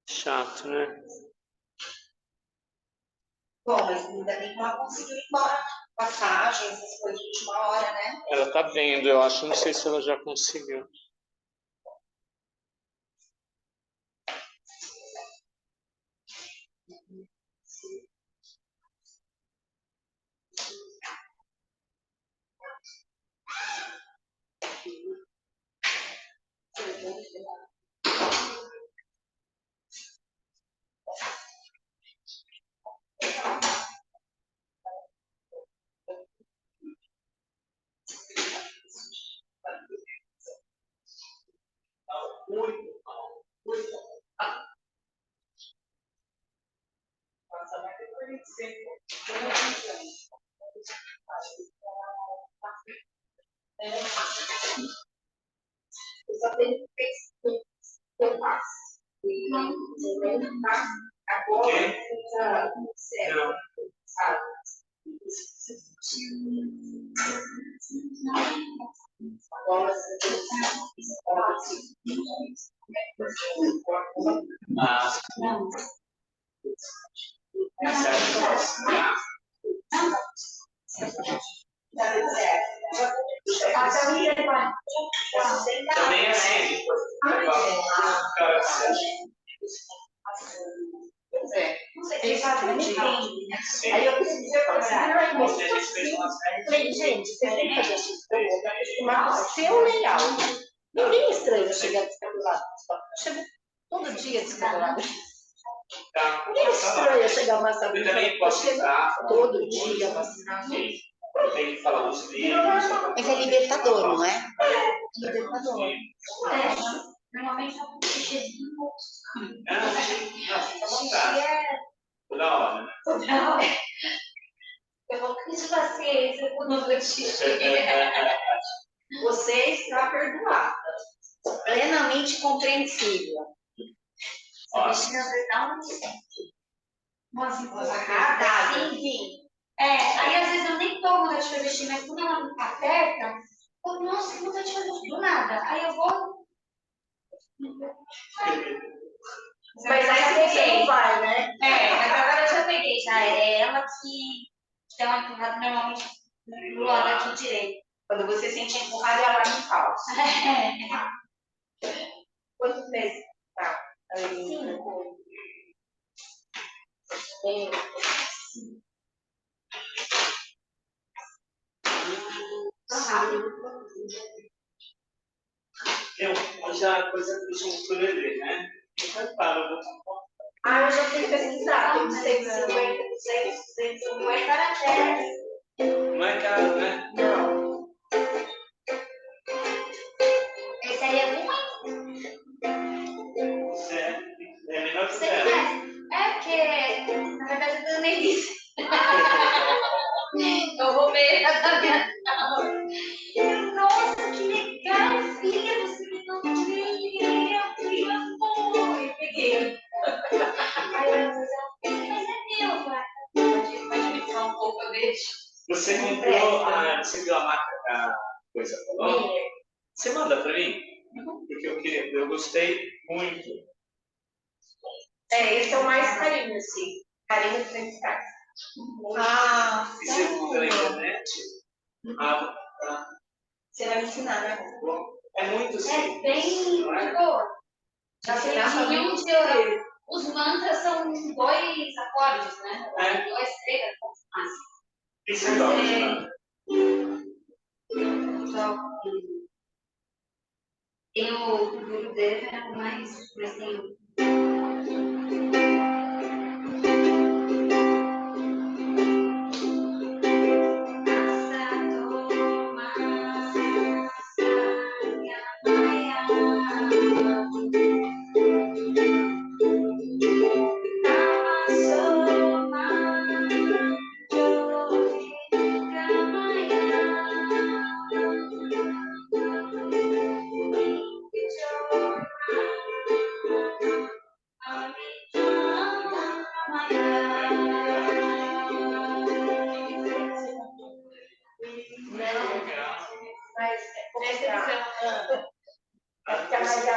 Chato, né? Bom, mas ainda bem que ela conseguiu ir embora. Passagem, essas coisas de última hora, né? Ela tá vendo, eu acho. Não sei se ela já conseguiu. Eu só tenho que que eu faço. Agora, Não. Ah, também assim, não sei, ele sabe, não entende, né? Aí eu preciso falar, falei, gente, vocês têm que fazer isso, eu vou acostumar com o seu legal. Ninguém estranha chegar descabelado. Chega todo dia descabelado. Ninguém estranha chegar massado. Eu também posso entrar todo dia massado. Tem que falar dos livros. Mas é libertador, não é? Libertador. Normalmente é um xixizinho. Não, fica à vontade. Toda hora, né? Eu vou com paciência com o xixi. Você está perdoada. Plenamente compreensível. Essa bichinha dá um... Nossa, Empurrada. sim. Aí às vezes eu nem tô com vontade de fazer xixi, mas quando ela me aperta, eu, nossa, que vontade de fazer do nada. Aí eu vou... Mas aí você não vai, né? Mas agora eu já peguei, já é ela que dá uma empurrada normalmente no lado aqui direito. Quando você sente empurrada, ela em falso. Quantos meses? Tá. Cinco. Eu já, por exemplo, junto do Lelê, né? Eu falo, Eu já fui pesquisar. Tem 150, 200, 250 caracteres. não é caro, né? Não. Esse aí é muito. É melhor que o Sei dela. mais. Porque, na verdade, eu nem disse. Eu vou ver a minha. Nossa, que legal, filha, você me deu um dinheiro, eu peguei. Aí eu vou dizer, mas é meu, pai. Pode me falar um pouco, eu deixo. Você comprou, você viu a marca da coisa falou? Você manda pra mim? Porque eu gostei muito. Esse é o mais carinho, assim. Carinho frente a casa. E você compra na internet? Você vai me ensinar, né? É muito simples. É bem de boa. Já Nenhum de os mantras são 2 acordes, né? 2 letras. Isso é ótimo. E o Guru dele era mais assim.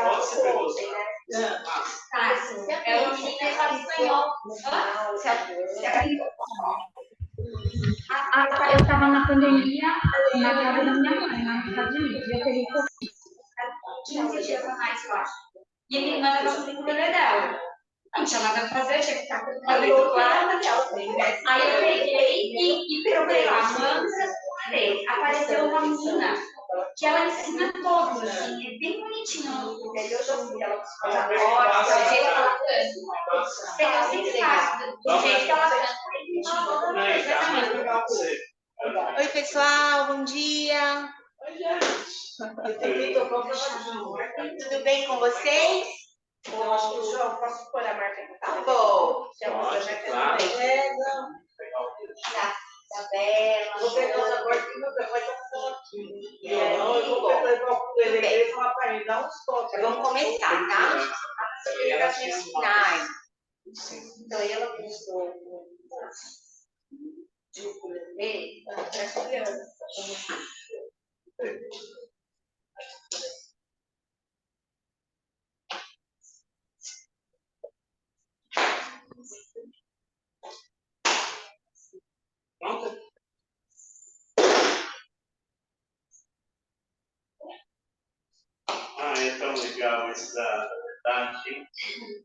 Qual você pegou? Ah, sim. É uma menina que fala espanhol. Eu estava na pandemia na casa da minha mãe, lá nos Estados Unidos. E eu peguei 15 dias a mais, eu acho. E a minha irmã estava comigo no bebê dela. Não tinha nada a fazer, tinha que ficar com o cabelo claro. Aí eu peguei e procurei lá, mantra, apareceu uma menina que ela ensina todos, assim, é bem bonitinho. Eu já vi ela com os acordes, do jeito que ela canta. Eu sempre faço, do jeito que ela canta. Oi, pessoal, bom dia. Tudo bem com vocês? Eu acho que o João, posso pôr a marca aqui? Tá bom. Isabela. Vou pegar os acordes que meu pai vai passar aqui. E aí, vamos começar, tá? As explicações finais. Então, ela pensou de ukulele para as crianças. Pronto? Ah, é tão legal isso da verdade, hein?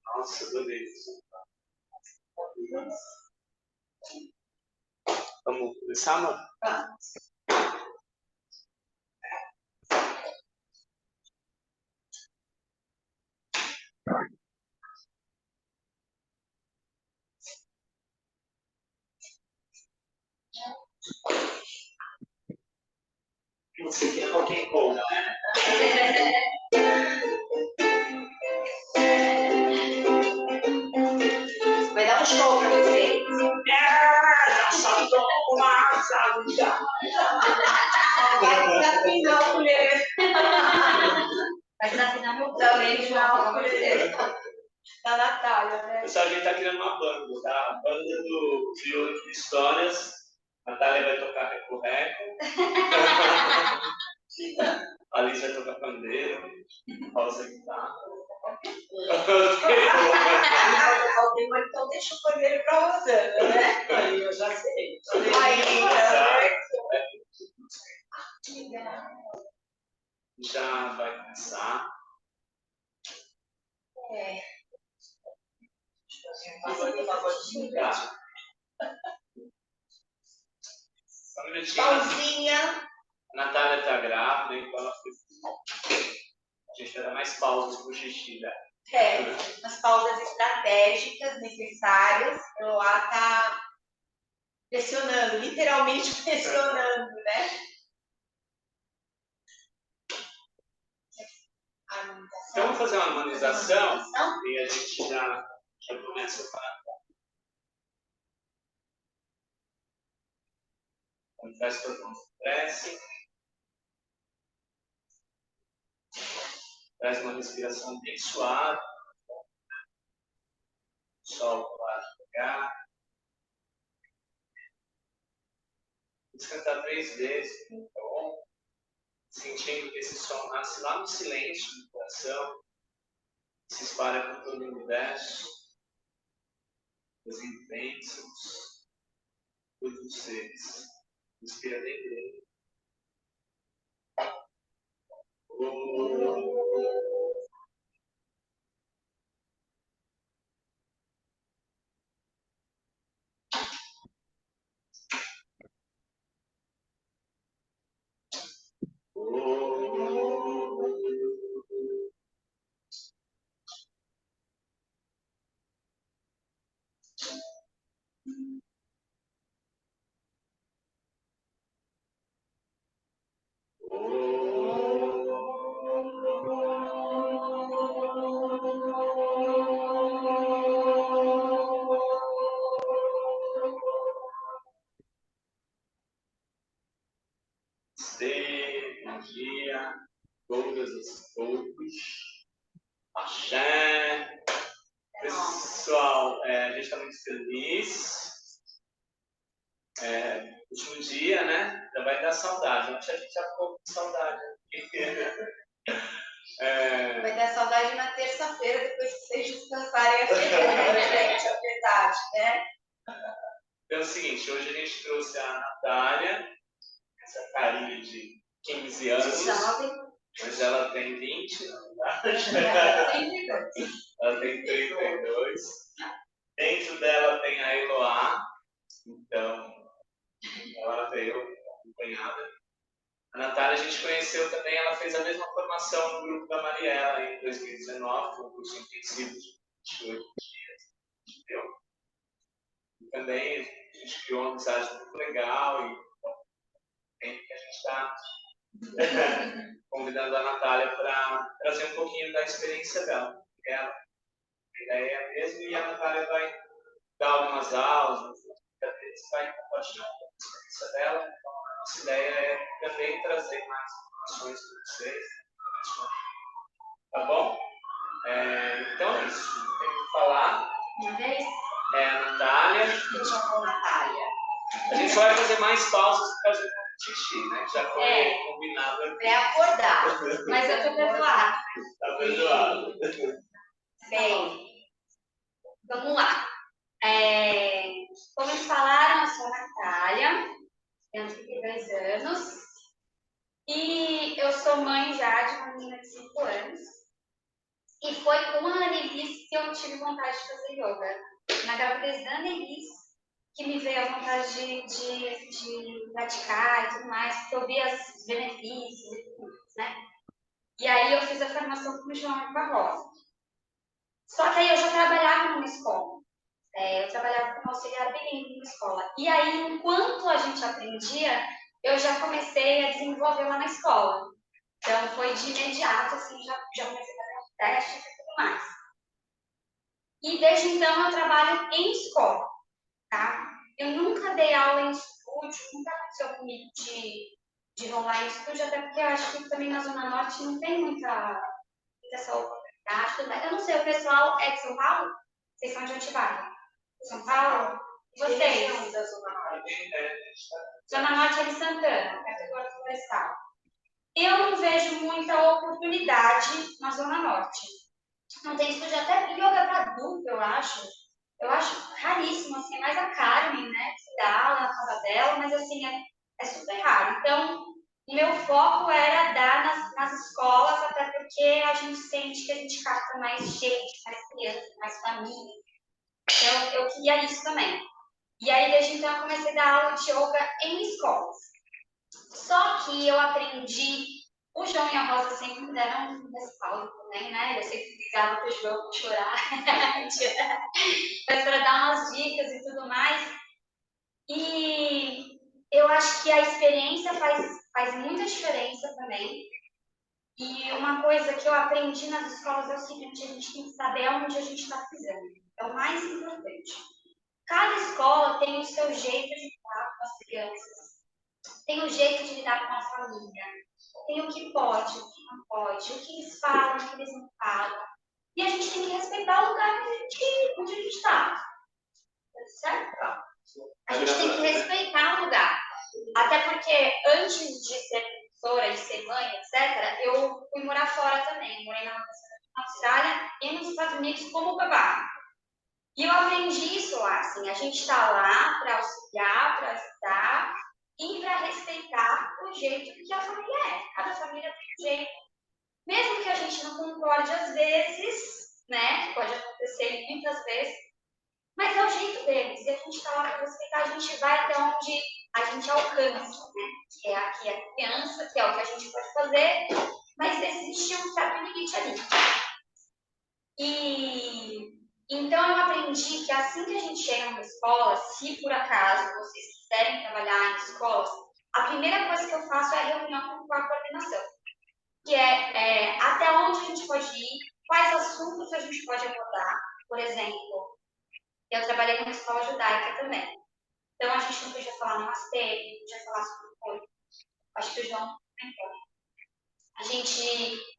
Nossa, adorei isso. Vamos começar, amor? Você quer rock and roll, né? Vai dar um show para vocês. Vai desafinar o ukulele. Vai desafinar meu Também já o ukulele. Da Natália, né? Pessoal, a gente tá criando uma banda, tá? A banda do Crioulo de Histórias. A Natália vai tocar reco-reco. A Alice vai tocar pandeiro. Pausa guitarra. Então deixa o pandeiro para você, né? Aí, eu já sei. Já vai começar. Tá. Só um minutinho. Pausinha. A Natália tá grávida, então ela foi. A gente vai dar mais pausas pro xixi, né? As pausas estratégicas necessárias. Eu lá tá pressionando, literalmente pressionando, né? Então vamos fazer uma harmonização e a gente já começa a falar. Então, faz todo mundo prece. Traz uma respiração bem suave. Solta o ar devagar. Vamos cantar 3 vezes, tá bom? Sentindo que esse som nasce lá no silêncio do coração, se espalha por todo o universo, fazendo bênçãos por todos os seres. Inspira bem dele. Bom dia, todas as todos. Axé. Pessoal, a gente está muito feliz. Último dia, né? Já vai dar saudade. Eu acho que a gente já ficou com saudade. Vai dar saudade pode ir na terça-feira, depois que vocês descansarem a segunda, gente, é verdade, né? Então é o seguinte, hoje a gente trouxe a Natália, essa carinha de 15 anos, Jovem. mas ela tem 20, na verdade. Ela tem 32. Dentro dela tem a Eloá, então ela veio acompanhada. A Natália a gente conheceu também, ela fez a mesma formação no grupo da Mariela em 2019, com um curso intensivo de 28 dias, entendeu? E também a gente criou uma amizade muito legal e tem que a gente está convidando a Natália para trazer um pouquinho da experiência dela. A ideia é a mesma e a Natália vai dar algumas aulas, vai compartilhar um pouco da experiência dela. Então, a nossa ideia é também trazer mais informações para vocês. Tá bom? Então é isso. Tem que falar. Minha vez? É a Natália. Eu chamo Natália. A gente só vai fazer mais pausas por causa do xixi, né? Que já foi combinado aqui. É acordar. Mas eu tô perdoada. Tá perdoado. Bem, vamos lá. Como eles falaram, eu sou a Natália, tenho 32 anos e eu sou mãe já de uma menina de 5 anos. E foi com a Annelise que eu tive vontade de fazer yoga. Na gravidez da Annelise, que me veio a vontade de praticar e tudo mais, porque eu vi os benefícios e tudo mais, né? E aí eu fiz a formação com o João Barrosa. Só que aí eu já trabalhava numa escola. Eu trabalhava como auxiliar bilíngue numa escola. E aí, enquanto a gente aprendia, eu já comecei a desenvolver lá na escola. Então, foi de imediato, assim, já comecei a fazer testes e tudo mais. E desde então, eu trabalho em escola, tá? Eu nunca dei aula em estúdio, nunca aconteceu comigo de rolar em estúdio, até porque eu acho que também na Zona Norte não tem muita essa oportunidade. Eu não sei, o pessoal é de São Paulo? Vocês são de Atibaia? São Paulo? Vocês? Da Zona Norte. Zona Norte é de Santana, perto do Horto Florestal. Eu não vejo muita oportunidade na Zona Norte. Não tem estúdio, até yoga para adulto, eu acho. Eu acho raríssimo, assim, é mais a Carmen, né, que dá aula na casa dela, mas assim, é super raro. Então, o meu foco era dar nas escolas, até porque a gente sente que a gente capta mais gente, mais crianças, mais família. Então, eu queria isso também. E aí, desde então, eu comecei a dar aula de yoga em escolas. Só que eu aprendi, o João e a Rosa sempre me deram um respaldo também, né? Eu sempre ligava para o João chorar, mas para dar umas dicas e tudo mais. E eu acho que a experiência faz muita diferença também. E uma coisa que eu aprendi nas escolas é o seguinte: a gente tem que saber onde a gente está pisando. É o mais importante. Cada escola tem o seu jeito de lidar com as crianças, tem o jeito de lidar com a família, tem o que pode, o que não pode, o que eles falam, o que eles não falam. E a gente tem que respeitar o lugar onde a gente está. Certo? A gente tem que respeitar o lugar. Até porque antes de ser professora, de ser mãe, etc., eu fui morar fora também. Morei na Austrália e nos Estados Unidos como babá. E eu aprendi isso lá, assim, a gente está lá para auxiliar, para ajudar e para respeitar o jeito que a família é. Cada família tem um jeito. Mesmo que a gente não concorde às vezes, né? Pode acontecer muitas vezes, mas é o jeito deles. E a gente está lá para respeitar, a gente vai até onde a gente alcança, né? Que é aqui a criança, que é o que a gente pode fazer, mas existe um certo limite ali. E então eu aprendi que assim que a gente chega numa escola, se por acaso vocês quiserem trabalhar em escolas, a primeira coisa que eu faço é a reunião com a coordenação, que é até onde a gente pode ir, quais assuntos a gente pode abordar. Por exemplo, eu trabalhei numa escola judaica também, então a gente não podia falar namastê, não podia falar sobre coisa. Acho que o João comentou.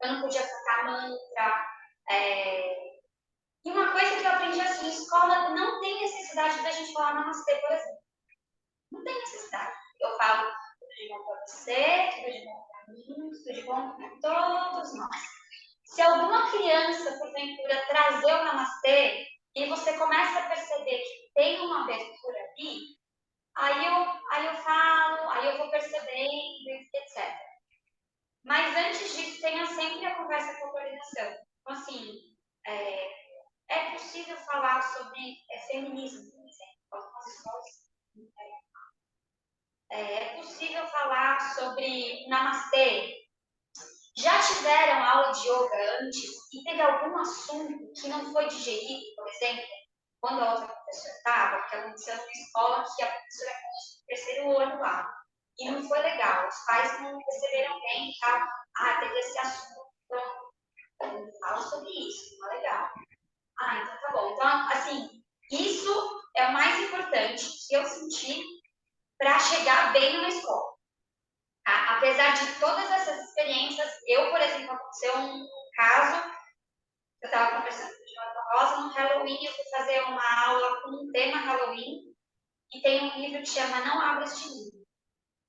Eu não podia cantar mantra. E uma coisa que eu aprendi assim, escola não tem necessidade da gente falar namastê, por exemplo. Não tem necessidade. Eu falo tudo de bom para você, tudo de bom para mim, tudo de bom para todos nós. Se alguma criança, porventura, trazer o namastê e você começa a perceber que tem uma abertura ali, aí eu falo, aí eu vou percebendo, etc. Mas antes disso, tenha sempre a conversa com a coordenação. Então, assim, é possível falar sobre feminismo, por exemplo, algumas escolas. É possível falar sobre namastê. Já tiveram aula de yoga antes e teve algum assunto que não foi digerido, por exemplo, quando a outra professora estava, porque aconteceu numa escola que a professora começou no terceiro ano lá. E não foi legal, os pais não receberam bem e tal. Teve esse assunto, então fala sobre isso, não é legal. Então tá bom. Então, assim, isso é o mais importante que eu senti para chegar bem numa escola. Tá? Apesar de todas essas experiências, eu, por exemplo, aconteceu um caso, eu estava conversando com a Rosa, no Halloween, eu fui fazer uma aula com um tema Halloween, e tem um livro que chama Não Abra Este Livro.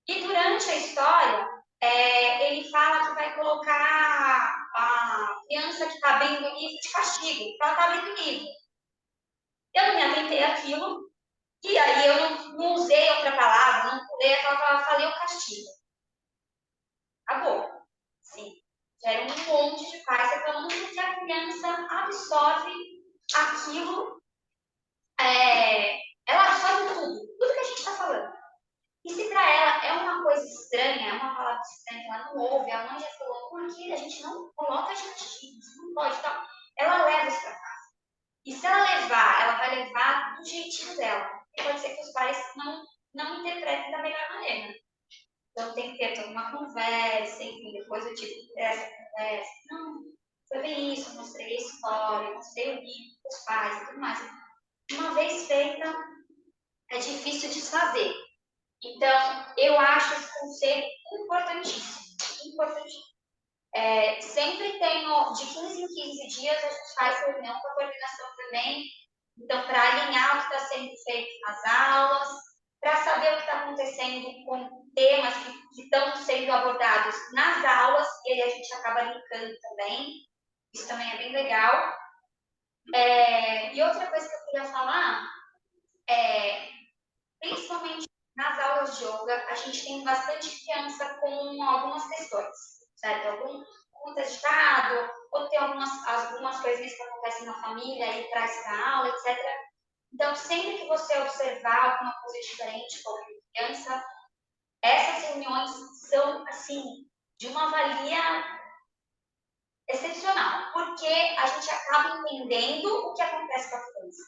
E durante a história, ele fala que vai colocar a criança que está abrindo o livro de castigo, porque ela está abrindo o livro. Eu não me atentei àquilo, e aí eu não usei outra palavra, não pulei aquela palavra, falei o castigo. Acabou. Sim. Gera um monte de pais reclamando que a criança absorve aquilo, ela absorve tudo que a gente está falando. E se para ela é uma coisa estranha, é uma palavra estranha, ela não ouve, a mãe já falou, por que a gente não coloca adjetivos, não pode, então, ela leva isso para casa. E se ela levar, ela vai levar do jeitinho dela. E pode ser que os pais não interpretem da melhor maneira. Então tem que ter toda uma conversa, enfim, depois eu tive essa conversa. Não, foi bem isso, mostrei a história, mostrei o livro para os pais e tudo mais. Uma vez feita, é difícil desfazer. Então, eu acho esse conselho importantíssimo. Importantíssimo. Sempre tenho, de 15 em 15 dias, a gente faz reunião com a coordenação também. Então, para alinhar o que está sendo feito nas aulas, para saber o que está acontecendo com temas que estão sendo abordados nas aulas, e aí a gente acaba linkando também. Isso também é bem legal. E outra coisa que eu queria falar principalmente nas aulas de yoga, a gente tem bastante criança com algumas questões, certo? Algum contestado, ou tem algumas coisinhas que acontecem na família e traz para a aula, etc. Então, sempre que você observar alguma coisa diferente com a criança, essas reuniões são, assim, de uma valia excepcional, porque a gente acaba entendendo o que acontece com a criança.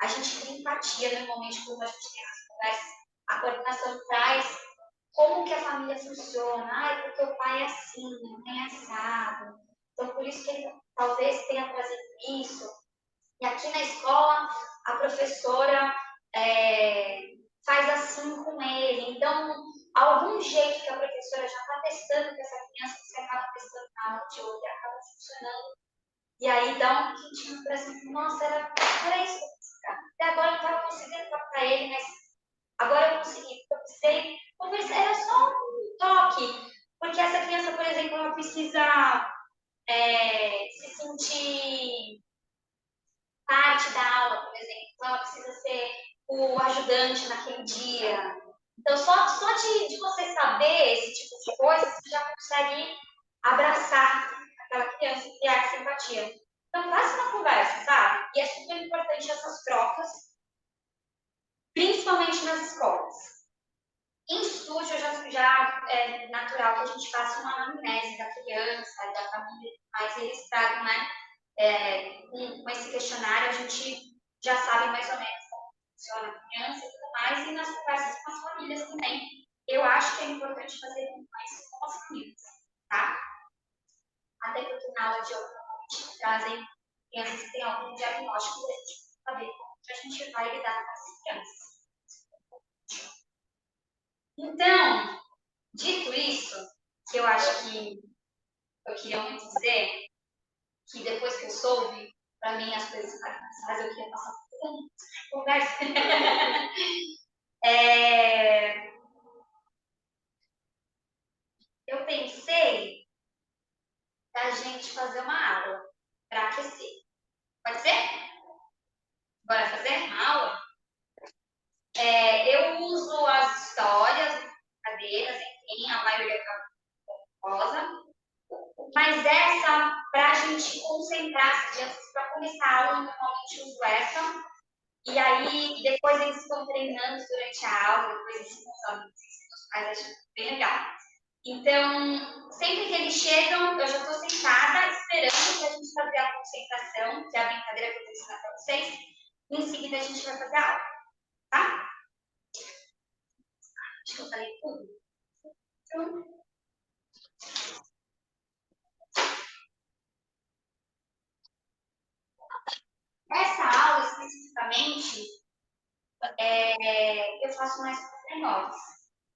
A gente cria empatia normalmente quando a gente tem essa conversa. A coordenação traz como que a família funciona. Porque o pai é assim, a mãe é assado. Então, por isso que ele talvez tenha trazido isso. E aqui na escola, a professora faz assim com ele. Então, algum jeito que a professora já está testando com essa criança, você acaba testando na aula de outra, acaba funcionando. E aí dá um quentinho no coração. Nossa, era isso. Até agora eu não estava conseguindo falar para ele, mas agora eu consegui. Eu precisei conversar. Era só um toque. Porque essa criança, por exemplo, ela precisa se sentir parte da aula, por exemplo. Então, ela precisa ser o ajudante naquele dia. Então, só de você saber esse tipo de coisa, você já consegue abraçar aquela criança e criar essa empatia. Então, faça uma conversa, sabe? E é super importante essas trocas, principalmente nas escolas. Em estúdio, já é natural que a gente faça uma anamnese da criança, da família, mas eles tragam, né? Com esse questionário, a gente já sabe mais ou menos como funciona a criança e tudo mais, e nas conversas com as famílias também. Eu acho que é importante fazer mais com as famílias, tá? Até porque na aula de yoga, a gente trazem crianças que têm algum diagnóstico para a gente saber como que a gente vai lidar com essas crianças. Então, dito isso, que eu acho que eu queria muito dizer, que depois que eu soube, para mim as coisas ficaram mais eu queria passar por conversa. Eu pensei pra gente fazer uma aula, para aquecer. Pode ser? Bora fazer uma aula? Eu uso as histórias, cadeiras, enfim, a maioria rosa. Mas essa, para a gente concentrar, para começar a aula, normalmente uso essa. E aí, depois eles ficam treinando durante a aula, depois eles consomem os pais, acho bem legal. Então, sempre que eles chegam, eu já estou sentada, esperando para a gente fazer a concentração, que é a brincadeira que eu vou ensinar para vocês. E em seguida, a gente vai fazer a aula, tá? Acho que eu falei tudo. Então, essa aula, especificamente, eu faço mais para os menores,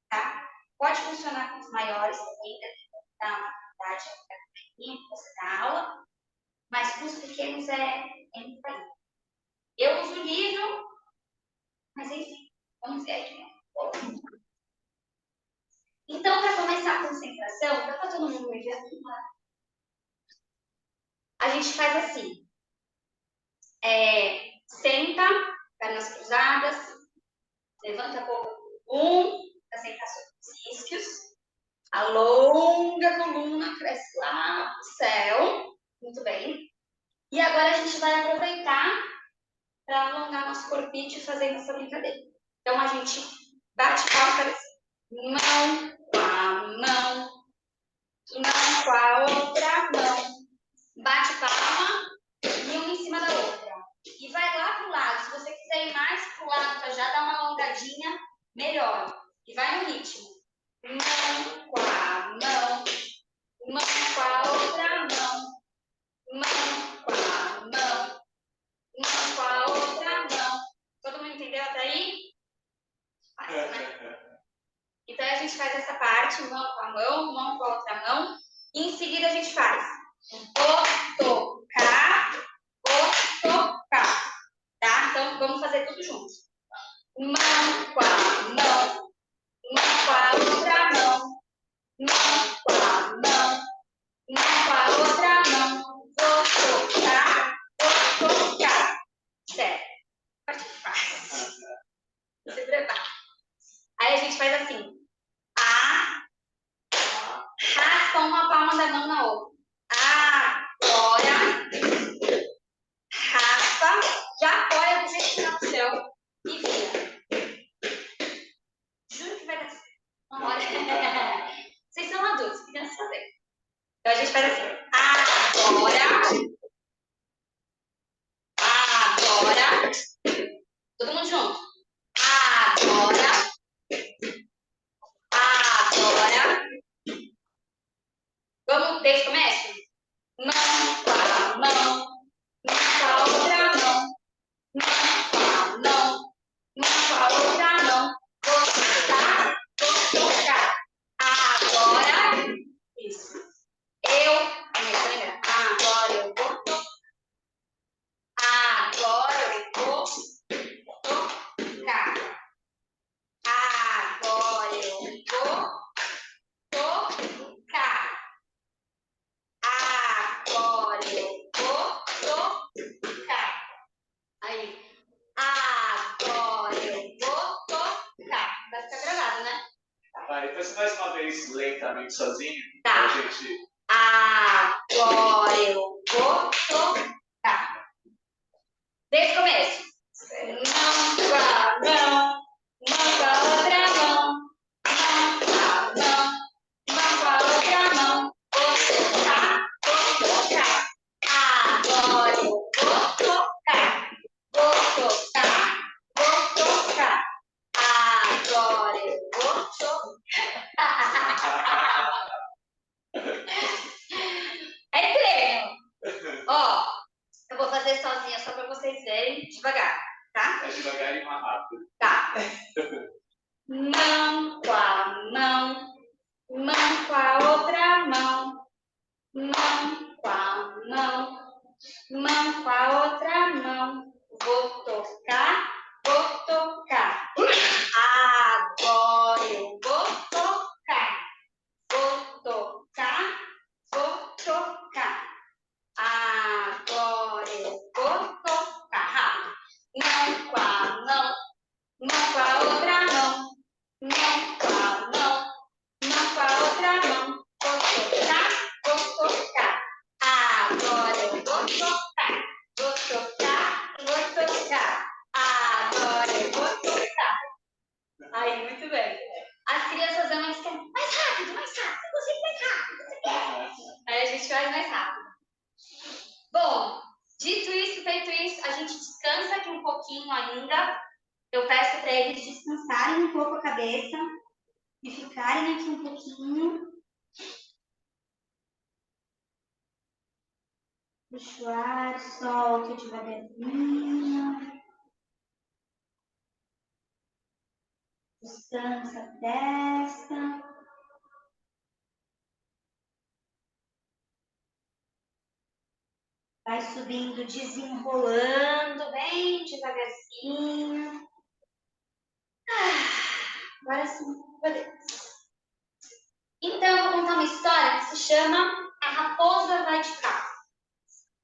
tá? Pode funcionar com os maiores também, da maturidade da aula, mas com os pequenos é muito bem. Eu uso o livro, mas enfim, vamos ver aqui. Então, para começar a concentração, dá para todo mundo me ver aqui? A gente faz assim. Senta, pernas cruzadas, levanta a coluna, para sentar sobre os isquios, alonga a coluna, cresce lá no céu, muito bem. E agora a gente vai aproveitar para alongar nosso corpite fazendo essa brincadeira. Então, a gente bate palma, mão com a mão, mão com a outra mão, bate palma e uma em cima da outra. E vai lá para o lado. Se você quiser ir mais para o lado para já dar uma alongadinha, melhor. E vai no ritmo. Mão com a mão, mão com a outra mão, mão com a mão, mão com a outra mão. Todo mundo entendeu até aí? Fácil, né? Então a gente faz essa parte, mão com a mão com a outra mão. E em seguida a gente faz o tocar, tá? Então vamos fazer tudo junto. Mão com a mão, mão com a outra mão, mão com a mão, mão com a outra mão. Vou tocar. Certo. Parte fácil. Se prepara. Aí a gente faz assim. Raspa uma palma da mão na outra. Agora, raspa, já apoia do jeito que tá no chão e vira. Juro que vai dar certo. Não olha. Vocês são adultos, crianças também. Então a gente faz assim. Agora. Todo mundo junto. Agora. Vamos, desde o começo? Mão com a mão, mão com a outra mão, mão com a mão, mão com a outra mão. Vou tocar. Agora, isso. Agora eu vou tocar. Agora eu vou tocar. Agora eu vou tocar. Agora eu vou tocar. Aí. Agora eu vou tocar. Vai ficar gravado, né? Vai, então você faz uma vez lentamente sozinho? Tá. A gente... Agora eu vou tocar. Desde o começo. Mão com a mão, mão com a outra mão, mão com a mão, mão com a outra mão. Vou tocar. Agora eu vou tocar. Vou tocar. Agora eu vou tocar. É treino. Ó, eu vou fazer sozinha só para vocês verem devagar, tá? É devagar e mais rápido. Tá. Mão com a mão, mão com a outra mão, mão com a mão, mão com a outra mão. Vou tocar. Agora eu vou tocar. Vou tocar. Vou tocar. Agora eu vou tocar. Aí, muito bem. As crianças amam querem mais rápido, eu consigo mais rápido. Você quer? Aí a gente faz mais rápido. Bom, dito isso, feito isso, a gente descansa aqui um pouquinho ainda. Eu peço para eles descansarem um pouco a cabeça e ficarem aqui um pouquinho. Puxa o ar, solta devagarzinho. Descansa a testa. Vai subindo, desenrolando bem devagarzinho. Agora sim, podemos. Então, eu vou contar uma história que se chama A Raposa Vai de Casa.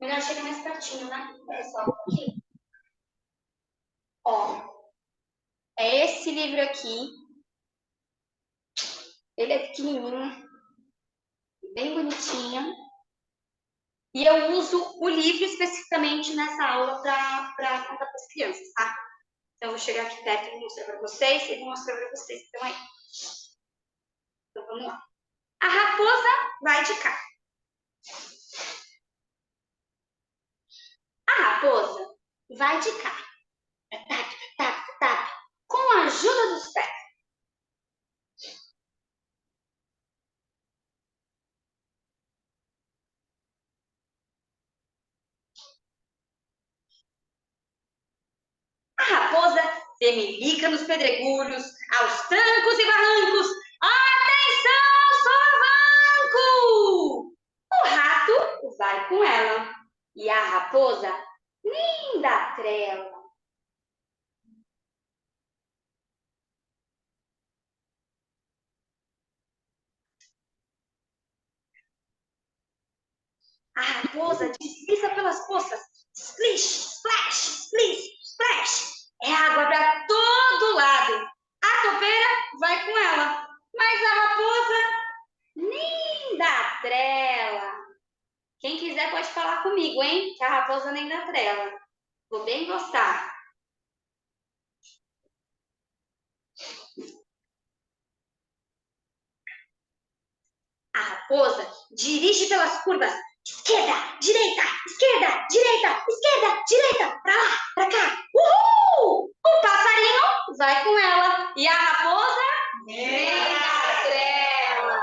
Melhor chegar mais pertinho, né? Olha só, aqui. Ó, é esse livro aqui. Ele é pequenininho, bem bonitinho. E eu uso o livro especificamente nessa aula para contar para as crianças, tá? Então, eu vou chegar aqui perto e mostrar para vocês e vou mostrar para vocês. Então, aí. Então, vamos lá. A raposa vai de cá. A raposa vai de cá. Tap, tap, tap. Com a ajuda dos pés. A raposa semelica nos pedregulhos, aos trancos e barrancos. Atenção, solavanco! O rato vai com ela. E a raposa nem dá trela. A raposa desliza pelas poças. Splish, splash, splish, splash. É água para todo lado. A topeira vai com ela. Mas a raposa nem dá trela. Quem quiser pode falar comigo, hein? Que a raposa nem dá trela. Vou bem gostar. A raposa dirige pelas curvas. Esquerda, direita, esquerda, direita, esquerda, direita. Pra lá, pra cá. Uhul! O passarinho vai com ela. E a raposa nem dá trela.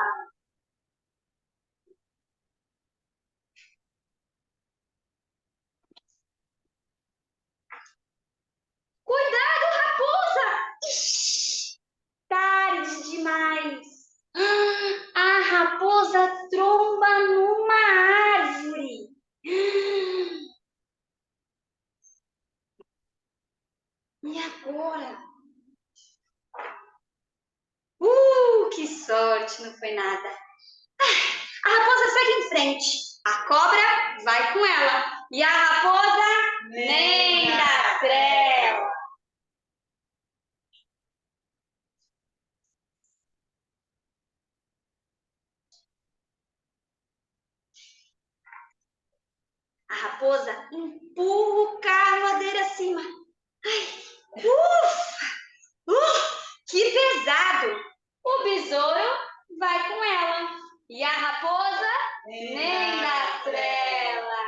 Cuidado, raposa! Ixi, tarde demais. A raposa tromba numa árvore. E agora? Que sorte, não foi nada. A raposa segue em frente. A cobra vai com ela. E a raposa nem dá trela. A raposa empurra o carro ladeira acima. Ai, que pesado! O besouro vai com ela. E a raposa nem dá trela.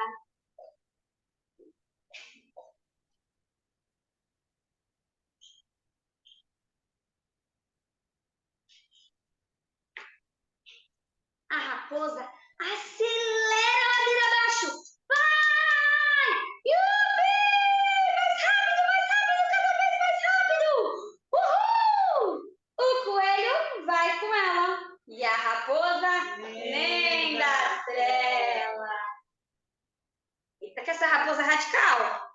A raposa acelera a ladeira abaixo. Vai! Yupi! Mais rápido, cada vez mais rápido! Uhul! O coelho vai com ela. E a raposa nem dá trela. Eita, que essa raposa é radical.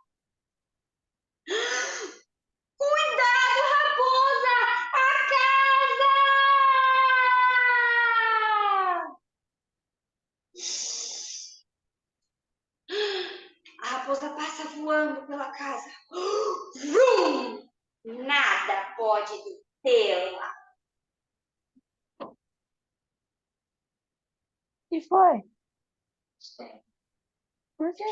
Cuidado, raposa! A casa! A raposa passa voando pela casa. Vrum! Nada pode detê-la. Que foi? Por quê?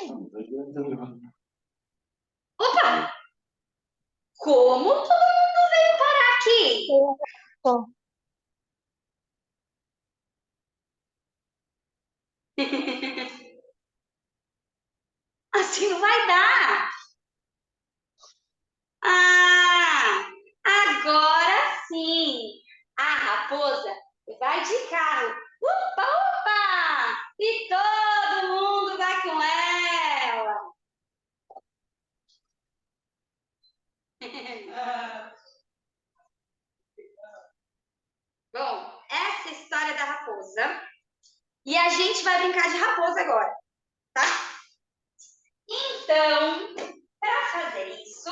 Opa! Como todo mundo veio parar aqui? Bom, Assim não vai dar. Ah, agora sim. A raposa vai de carro. Upa, upa! E todo mundo vai com ela. Bom, essa é a história da raposa. E a gente vai brincar de raposa agora, tá? Então, para fazer isso,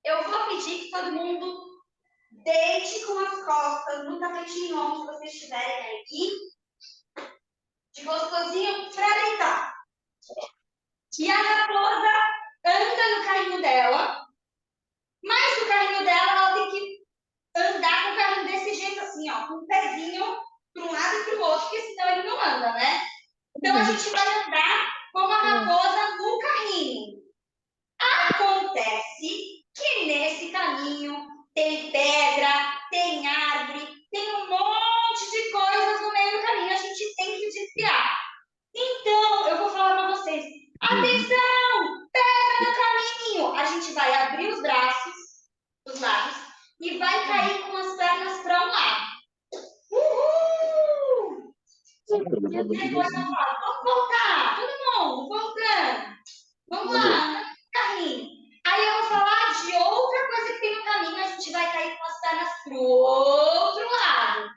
eu vou pedir que todo mundo deite com as costas no tapetinho onde vocês estiverem aí, de gostosinho para deitar. E a raposa anda no carrinho dela, mas no carrinho dela ela tem que andar com o carrinho desse jeito assim, ó, com o pezinho para um lado e para o outro, porque senão ele não anda, né? Então a gente vai andar como a raposa no carrinho. Acontece que nesse caminho tem pedra, tem árvore, tem um monte de coisas no meio do caminho. A gente tem que desviar. Então, eu vou falar para vocês. Atenção! Pedra no caminho! A gente vai abrir os braços, os lados, e vai cair com as pernas para um lado. Uhul! E depois eu falo, vamos voltar, todo mundo, voltando. Vamos lá, anda no carrinho. Aí eu vou falar de outra coisa que tem no caminho, a gente vai cair com as pernas pro outro lado.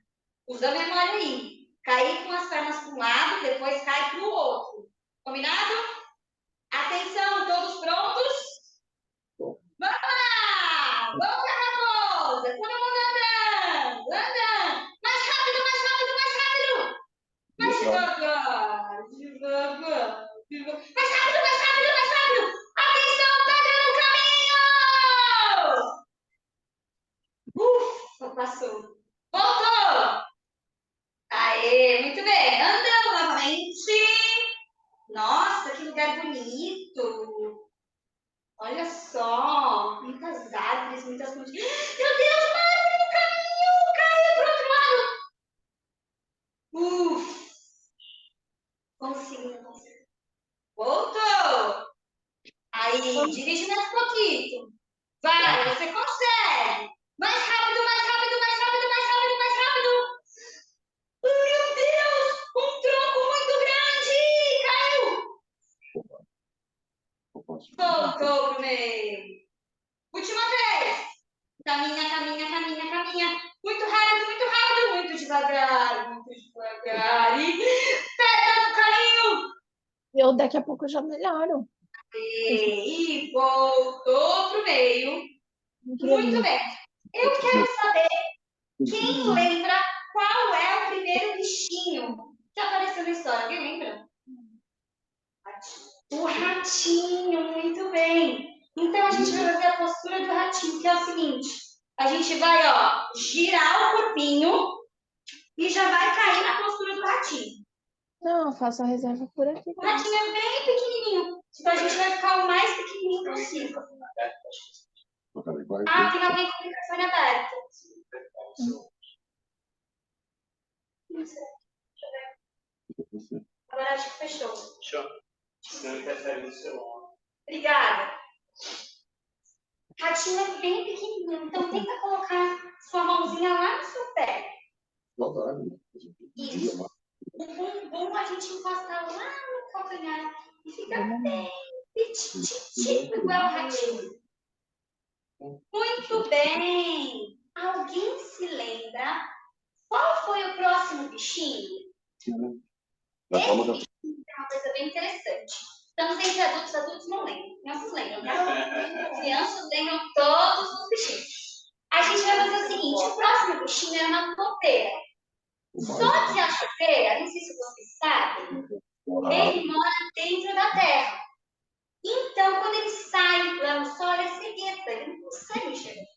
Usa a memória aí. Cair com as pernas para um lado, depois cai pro outro. Combinado? Atenção, todos prontos? Vamos lá! Vamos lá, raposa! Todo mundo andando! Andando! Mais rápido, mais rápido, mais rápido! Mais devagar, devagar, devagar. Mais rápido, mais rápido, mais rápido! Atenção, pedra no caminho! Ufa, passou. Voltou! Aê, muito bem. Andando novamente. Nossa, que lugar bonito. Olha só, muitas árvores, muitas coisas. Meu Deus, uma árvore no caminho! Caiu pro outro lado! Ufa! Consegui, consegui. Voltou! Aí, dirige mais um pouquinho. Vai, você consegue! Mais rápido, mais rápido, mais rápido, mais rápido, mais rápido! Meu Deus! Um tronco muito grande! Caiu! Voltou pro meio. Última vez! Caminha, caminha, caminha, caminha. Muito rápido, muito devagar, muito devagar. E pega no caminho! eu daqui a pouco eu já melhoro. E voltou pro meio. Muito bem. Eu quero saber quem lembra qual é o primeiro bichinho que apareceu na história. Alguém lembra? O ratinho, muito bem. Então a gente vai fazer a postura do ratinho, que é o seguinte: a gente vai, ó, girar o corpinho e já vai cair na postura do ratinho. Não, eu faço a reserva por aqui. O ratinho é bem pequenininho, então a gente vai ficar o mais pequenininho possível. Ah, tem alguém com o microfone aberto. Agora acho que fechou. Show. Não interfere no seu ombro. Obrigada. Ratinho é bem pequenininho, então tenta colocar sua mãozinha lá no seu pé. Isso. O bumbum a gente encosta lá no calcanhar e fica bem petititico igual o ratinho. Muito bem. Alguém se lembra qual foi o próximo bichinho? Esse bichinho é uma coisa bem interessante. Estamos entre adultos, adultos não lembram. Crianças lembram, tá? Crianças lembram todos os bichinhos. A gente vai fazer o seguinte: o próximo bichinho é uma topeira. Só que a topeira, não sei se vocês sabem, ele mora dentro da terra. Então, quando ele sai lá no sol, ele é cegueta, ele não consegue enxergar.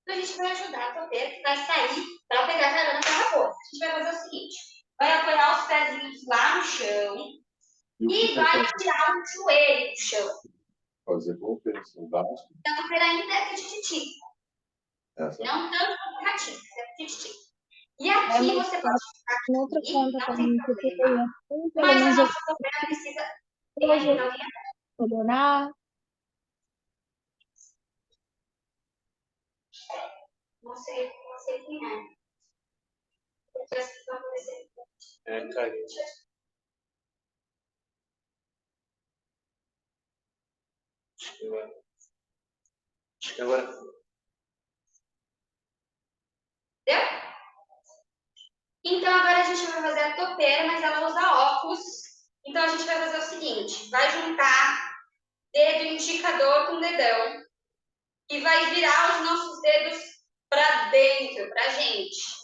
Então, a gente vai ajudar a topeira que vai sair para pegar carona para a raposa. A gente vai fazer o seguinte: vai apoiar os pezinhos lá no chão E vai tirar o joelho do chão. Fazer conferência embaixo. A topeira ainda é petititi. Essa. Não tanto como ratinho, é petititi. E aqui você pode ficar aqui, Outra conta não para tem mim, problema. porque Mas a menos nossa topeira precisa ter hoje alguém. melhorar. Não sei quem é. Porque as pessoas vão aparecer. É, Karine. Acho que agora. Entendeu? Então agora a gente vai fazer a topeira, mas ela usa óculos. Então a gente vai fazer o seguinte: vai juntar dedo indicador com dedão e vai virar os nossos dedos para dentro, pra gente.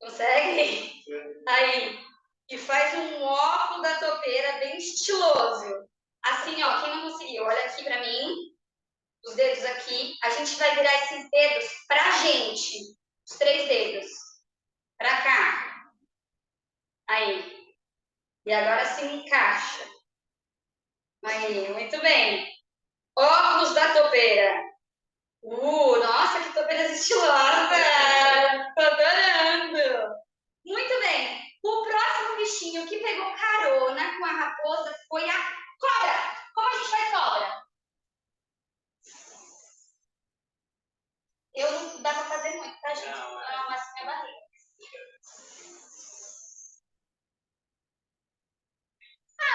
Consegue? Aí. E faz um óculos da topeira bem estiloso. Assim, ó, quem não conseguiu, olha aqui pra mim. Os dedos aqui. A gente vai virar esses dedos pra gente. Os 3 dedos. Pra cá. Aí. E agora se encaixa. Aí, muito bem. Óculos da topeira. Nossa, que topeiras estilosas! Tô adorando! Muito bem. O próximo bichinho que pegou carona com a raposa foi a cobra. Como a gente faz cobra? Eu não dá pra fazer muito, tá, gente? Não, mas minha barriga.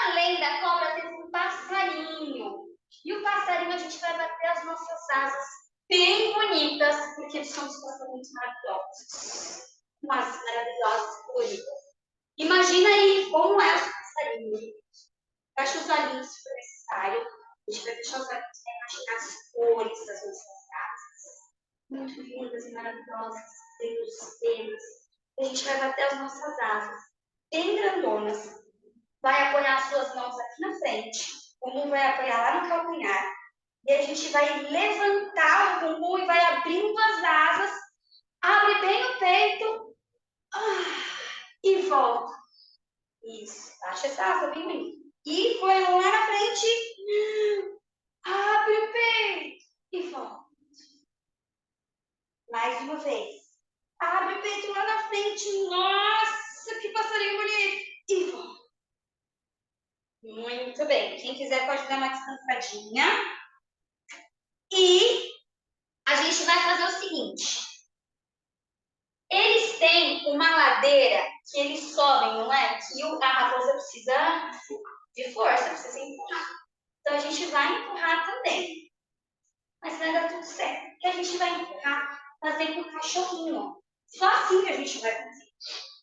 Além da cobra, tem um passarinho. E o passarinho a gente vai bater as nossas asas bem bonitas, porque eles são os passarinhos maravilhosos. Umas maravilhosas, coloridas. Imagina aí como é o passarinho. Fecha os olhinhos se for necessário. A gente vai fechar os olhinhos para imaginar as cores das nossas asas. Muito lindas e maravilosas, dentro dos temas. A gente vai bater as nossas asas bem grandonas. Vai apoiar as suas mãos aqui na frente. O bumbum vai apoiar lá no calcanhar. E a gente vai levantar o bumbum e vai abrindo as asas. Abre bem o peito. E volta. Isso. Baixa essa asa bem bonita. E foi lá na frente. Abre o peito. E volta. Mais uma vez. Abre o peito lá na frente. Nossa, que passarinho bonito. E volta. Muito bem. Quem quiser pode dar uma descansadinha. E a gente vai fazer o seguinte. Eles têm uma ladeira que eles sobem, não é? Que a raposa precisa de força, precisa empurrar. Então a gente vai empurrar também. Mas vai dar tudo certo. Porque a gente vai empurrar fazendo o cachorrinho. Só assim que a gente vai fazer.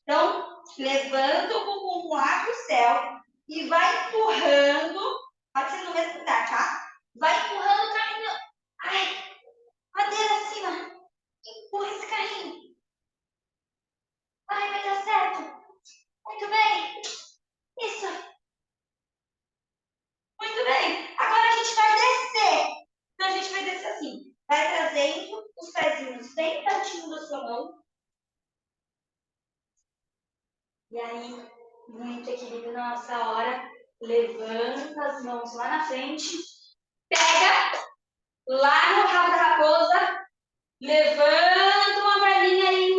Então, levanta o bumbum lá pro céu e vai empurrando. Pode ser no mesmo lugar, tá? Vai empurrando o carrinho. Ai, madeira acima. Empurra esse carrinho. Ai, vai dar certo. Muito bem. Isso. Muito bem. Agora a gente vai descer. Então a gente vai descer assim. Vai trazendo os pezinhos bem pertinho da sua mão. E aí, muito equilíbrio na nossa hora. Levanta as mãos lá na frente. Pega lá no rabo da raposa. Levanta uma perninha aí.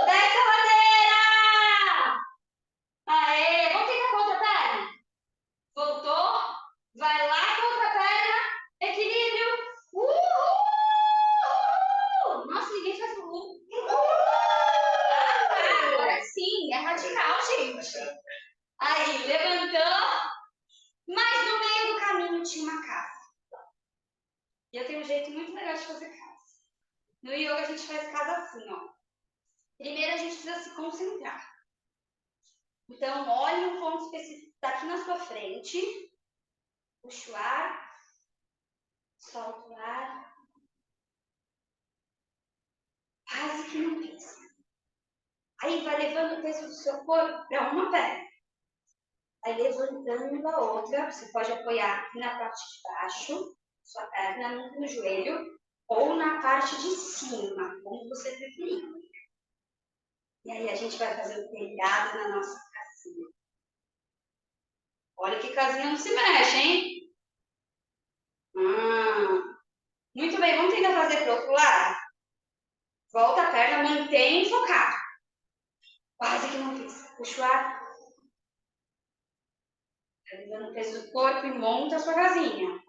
Desce a ladeira! Aê! Vamos ficar com a outra perna? Voltou? Vai lá com a outra perna. Equilíbrio. Nossa, ninguém faz uhul. Agora sim, é radical, gente. Aí, levantou. Mas no meio do caminho tinha uma casa. E eu tenho um jeito muito legal de fazer casa. No yoga a gente faz casa assim, ó. Primeiro a gente precisa se concentrar. Então, olhe um ponto específico que está aqui na sua frente. Puxa o ar. Solta o ar. Quase que não pisa. Aí vai levando o peso do seu corpo para uma perna. Vai levantando a outra. Você pode apoiar aqui na parte de baixo, sua perna no joelho, ou na parte de cima, como você preferir. E aí a gente vai fazer o telhado na nossa casinha. Olha que casinha não se mexe, hein? Muito bem, vamos tentar fazer para o outro lado? Volta a perna, mantém focado. Quase que não fiz. Puxa o ar. Carregando o peso do corpo e monta a sua casinha.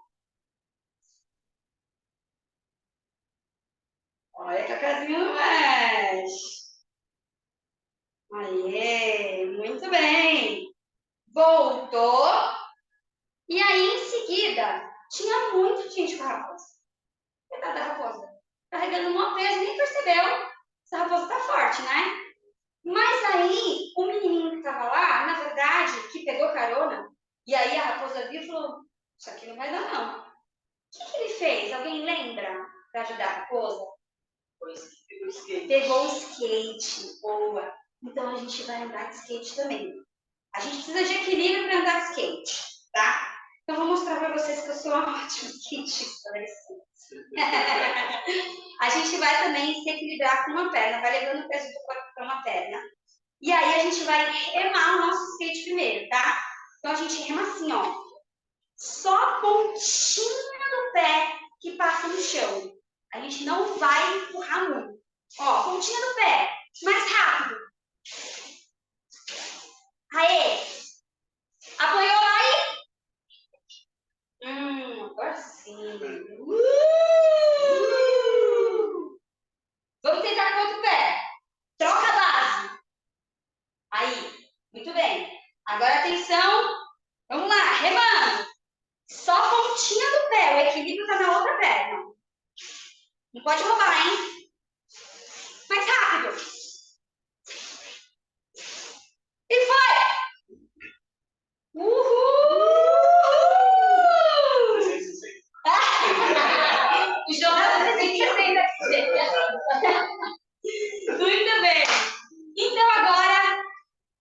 Olha que a casinha não mexe. Aê, muito bem. Voltou. E aí, em seguida, tinha muito gente com a raposa. Coitada da raposa. Carregando um peso, nem percebeu. Essa raposa tá forte, né? Mas aí, o menininho que estava lá, na verdade, que pegou carona, e aí a raposa viu e falou, isso aqui não vai dar, não. O que ele fez? Alguém lembra para ajudar a raposa? Pegou o skate. Boa. Então, a gente vai andar de skate também. A gente precisa de equilíbrio para andar de skate, tá? Então, vou mostrar para vocês que eu sou uma ótima skatista. A gente vai também se equilibrar com uma perna, vai levando o peso do corpo para uma perna. E aí, a gente vai remar o nosso skate primeiro, tá? Então, a gente rema assim, ó. Só a pontinha do pé que passa no chão. A gente não vai empurrar muito. Ó, pontinha do pé. Mais rápido. Aê! Apoiou aí? Agora sim. Vamos tentar com o outro pé. Troca a base. Aí. Muito bem. Agora atenção. Vamos lá, remando. Só a pontinha do pé. O equilíbrio está na outra perna. Não pode roubar, hein? Mais rápido. E foi! Uhul! O João tem 60 Muito bem. Então agora,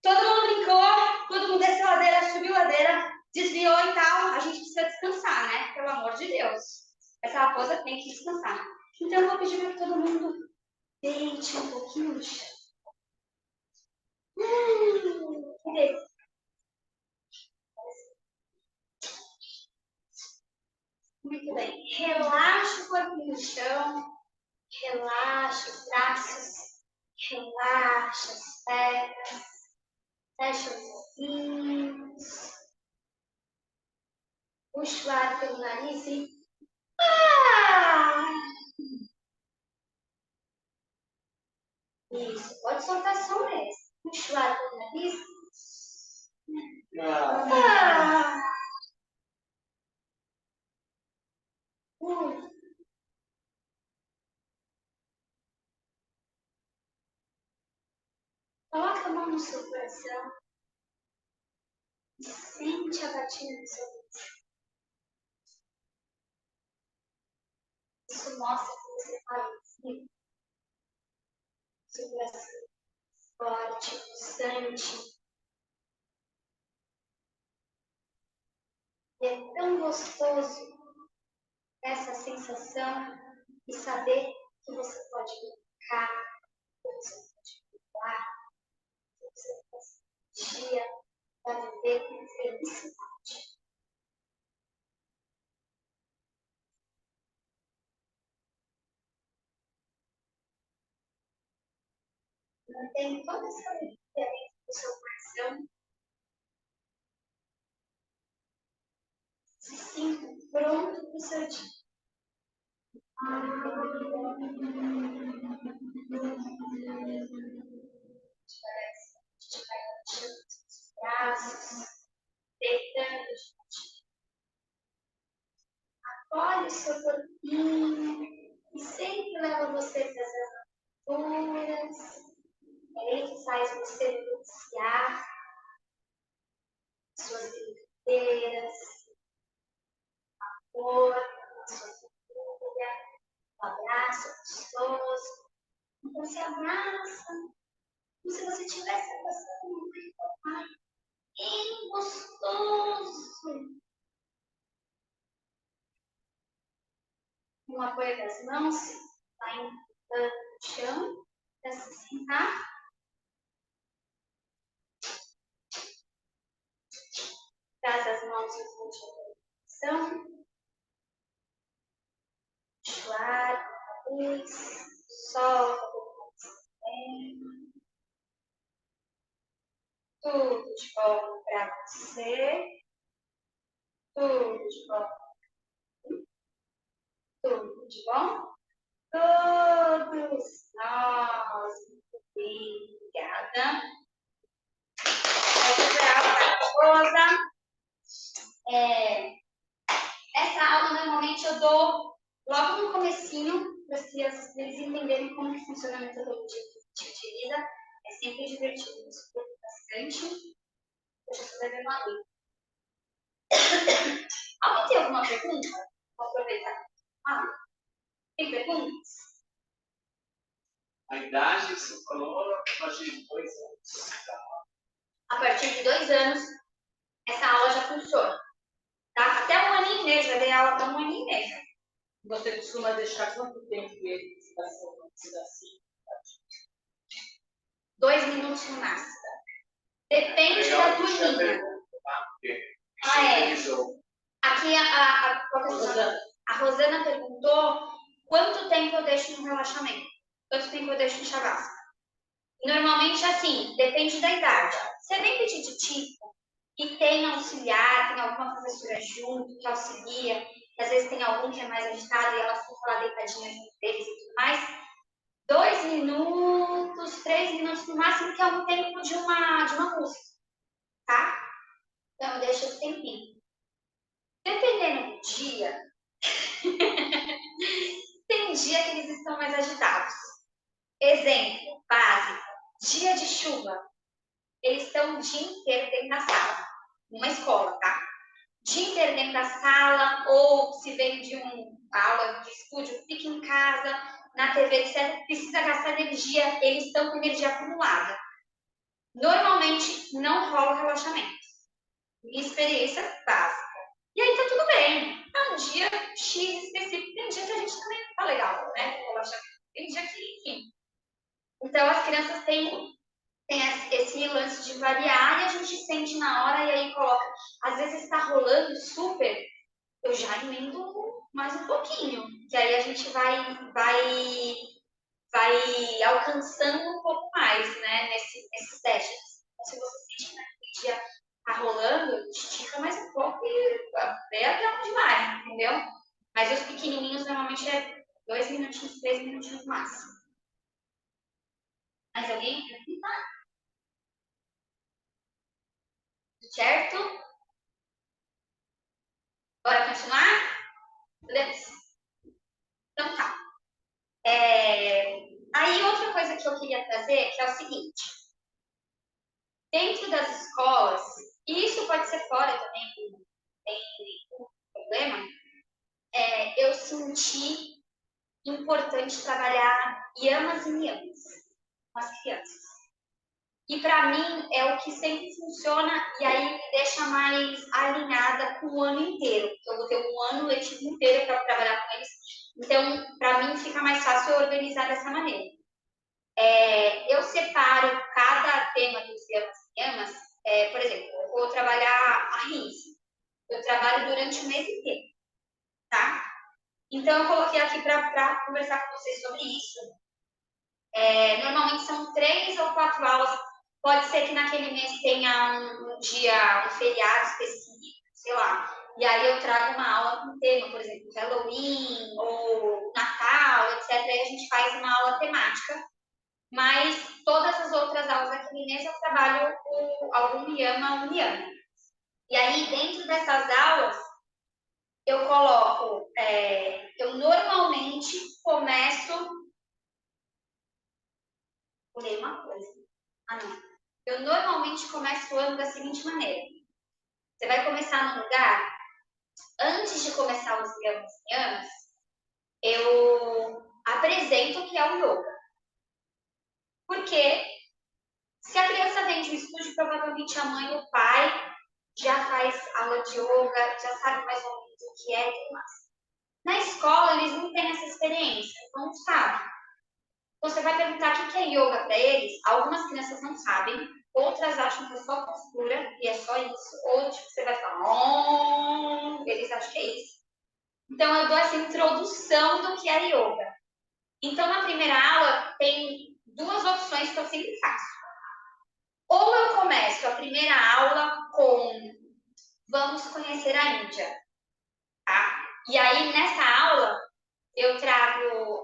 todo mundo brincou, todo mundo desceu a ladeira, subiu a ladeira, desviou e tal. A gente precisa descansar, né? Pelo amor de Deus. Essa raposa tem que descansar. Então eu vou pedir para que todo mundo deite um pouquinho no chão. Que delícia. Muito bem. Relaxa o corpinho no chão. Relaxa os braços. Relaxa as pernas. Fecha os olhinhos. Puxa o ar pelo nariz e... Isso. Pode soltar som mesmo. Puxa o ar pelo nariz. Coloca a mão no seu coração e sente a batida do seu coração. Isso mostra que você está vivo. Seu coração forte, pulsante. E é tão gostoso essa sensação de saber que você pode brincar, que você pode cuidar, que você pode ser dia para viver com felicidade. Mantém toda essa alegria dentro do seu coração. Se sinta pronto para o seu dia. Parece que a gente vai relaxando os braços, deitando juntinho. Acolhe o seu corpinho e sempre leva você para as alturas. Ele que faz você vivenciar suas brincadeiras, amor, sua família, um abraço gostoso. Então se abraça, como se você estivesse abraçando um pai bem gostoso. Um apoio das mãos, vai empurrando no chão para se sentar. volte a atenção. Suave, luz, solta. Tudo de bom para você. Tudo de bom. Tudo de bom? Todos nós. Obrigada. Essa é a aula da esposa. Essa aula, normalmente, eu dou logo no comecinho, para as crianças eles entenderem como que funciona a metodologia que a gente utiliza. É sempre divertido, isso bastante. Deixa eu só ver uma lei. Alguém tem alguma pergunta? Vou aproveitar. Tem perguntas? A idade que você falou, a partir de 2 anos. A partir de 2 anos, essa aula já funciona. Tá? Até 1 ano e meio, já dei aula até 1 ano e meio. Você costuma deixar quanto tempo ele assim? 2 minutos no máximo. Depende da turminha. Aqui a Rosana perguntou quanto tempo eu deixo no relaxamento. Quanto tempo eu deixo no Shavasana. Normalmente, assim, depende da idade. Se é bem petititivo e tem auxiliar, tem alguma professora junto que auxilia, que às vezes tem algum que é mais agitado e ela fica lá deitadinha junto deles e tudo mais, 2 minutos, 3 minutos no máximo, que é um tempo de uma música, tá? Então, eu deixo esse tempinho. Dependendo do dia, tem dia que eles estão mais agitados. Exemplo básico, dia de chuva. Eles estão o dia inteiro dentro da sala, numa escola, tá? O dia inteiro dentro da sala, ou se vem de uma aula de estúdio, fica em casa, na TV, etc. Precisa gastar energia, eles estão com energia acumulada. Normalmente, não rola relaxamento. Minha experiência básica. E aí tá tudo bem. É um dia X específico. Tem dia que a gente também não tá legal, né? Relaxamento. Tem dia que, enfim. Então, as crianças têm esse lance de variar e a gente sente na hora e aí coloca. Às vezes está rolando super, eu já emendo mais um pouquinho. Que aí a gente vai alcançando um pouco mais, né? Nesses testes. Então, se você sente que naquele dia tá rolando, estica mais um pouco e vê até onde vai, entendeu? Mas os pequenininhos normalmente é 2 minutinhos, 3 minutinhos no máximo. Mais alguém? Certo? Bora continuar? Beleza? Então tá. Aí outra coisa que eu queria trazer que é o seguinte. Dentro das escolas, e isso pode ser fora também, não tem nenhum problema, eu senti importante trabalhar yamas e niyamas com as crianças. E para mim é o que sempre funciona e aí me deixa mais alinhada com o ano inteiro. Eu vou ter um ano letivo inteiro para trabalhar com eles. Então, para mim fica mais fácil eu organizar dessa maneira. Eu separo cada tema dos yamas. Por exemplo, eu vou trabalhar a rins. Eu trabalho durante o mês inteiro, tá? Então, eu coloquei aqui para conversar com vocês sobre isso. Normalmente são 3 ou 4 aulas. Pode ser que naquele mês tenha um dia, um feriado específico, sei lá. E aí eu trago uma aula com tema, por exemplo, Halloween ou Natal, etc. Aí a gente faz uma aula temática. Mas todas as outras aulas daquele mês eu trabalho com algum yama, um yama. E aí, dentro dessas aulas, eu coloco, eu normalmente começo... Vou ler uma coisa. Não. Eu normalmente começo o ano da seguinte maneira. Você vai começar num lugar, antes de começar os yamas, eu apresento o que é o yoga. Porque se a criança vem de um estúdio, provavelmente a mãe e o pai já faz aula de yoga, já sabe mais ou menos o que é e tudo mais. Na escola, eles não têm essa experiência, não sabem. Então, você vai perguntar o que é yoga para eles. Algumas crianças não sabem, outras acham que é só postura e é só isso. Ou tipo, você vai falar, Então, eu dou essa introdução do que é yoga. Então, na primeira aula, tem duas opções que eu sempre faço. Ou eu começo a primeira aula com vamos conhecer a Índia, tá? E aí, nessa aula, eu trago,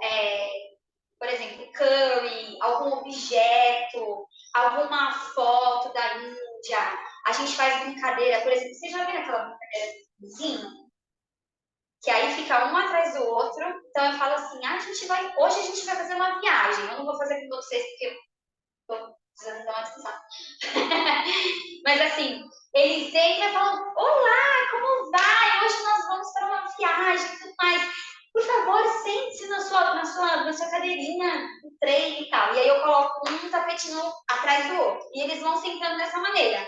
por exemplo, curry, algum objeto, alguma foto da Índia. A gente faz brincadeira, por exemplo, vocês já viram aquela brincadeira do vizinho? Que aí fica um atrás do outro. Então eu falo assim, hoje a gente vai fazer uma viagem. Eu não vou fazer com vocês porque eu tô precisando dar uma descansada. Mas assim, eles entram e falam, olá, como vai? Hoje nós vamos para uma viagem e tudo mais. Por favor, sente-se na sua cadeirinha, no trem e tal. E aí eu coloco um tapetinho atrás do outro. E eles vão sentando dessa maneira,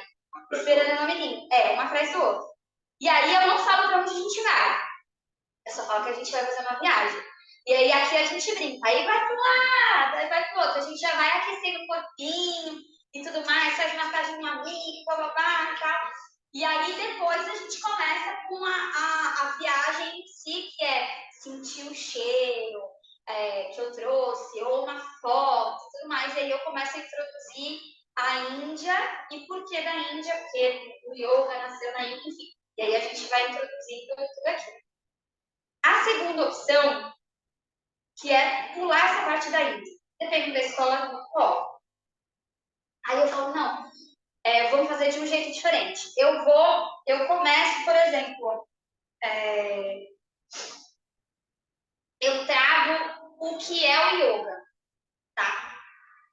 esperando o menino. Um atrás do outro. E aí eu não falo para onde a gente vai. Eu só falo que a gente vai fazer uma viagem. E aí aqui a gente brinca. Aí vai para um lado, aí vai para o outro. A gente já vai aquecendo o corpinho e tudo mais, faz massagem no amigo, bababá e tal. E aí depois a gente começa com a viagem em si, que é sentir o cheiro que eu trouxe, ou uma foto e tudo mais. E aí eu começo a introduzir a Índia e por que da Índia, porque o yoga nasceu na Índia, enfim. E aí a gente vai introduzindo tudo aquilo. A segunda opção, que é pular essa parte da Índia. Depende da escola do qual. Aí eu falo, não, vamos fazer de um jeito diferente. Eu começo, por exemplo, eu trago o que é o yoga, tá?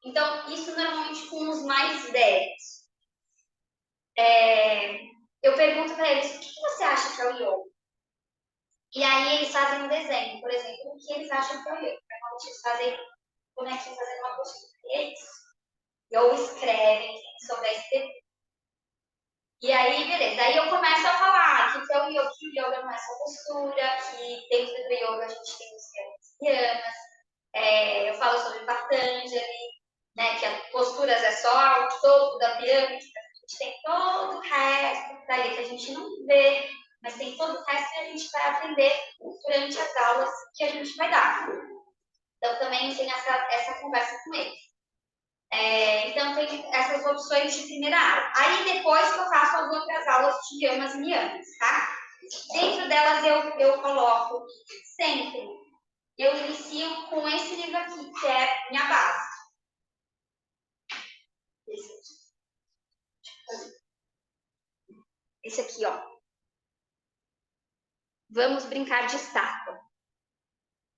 Então, isso normalmente com os mais velhos. Eu pergunto para eles, o que você acha que é o yoga? E aí eles fazem um desenho, por exemplo, o que eles acham que é o yoga. Normalmente eles fazem bonequinho fazendo uma postura. E é isso. Ou escrevem sobre a escrever. E aí, beleza. Aí eu começo a falar que o yoga não é só postura, que dentro do yoga a gente tem os yamas. Eu falo sobre Patanjali, né, que as posturas é só o topo da pirâmide. A gente tem todo o resto daí que a gente não vê, mas tem todo o resto que a gente vai aprender durante as aulas que a gente vai dar. Então, também tem essa conversa com eles. Então, tem essas opções de primeira aula. Aí, depois que eu faço as outras aulas de yamas e niyamas, tá? Dentro delas, eu coloco sempre, eu inicio com esse livro aqui, que é minha base. Esse aqui, ó. Vamos brincar de estátua.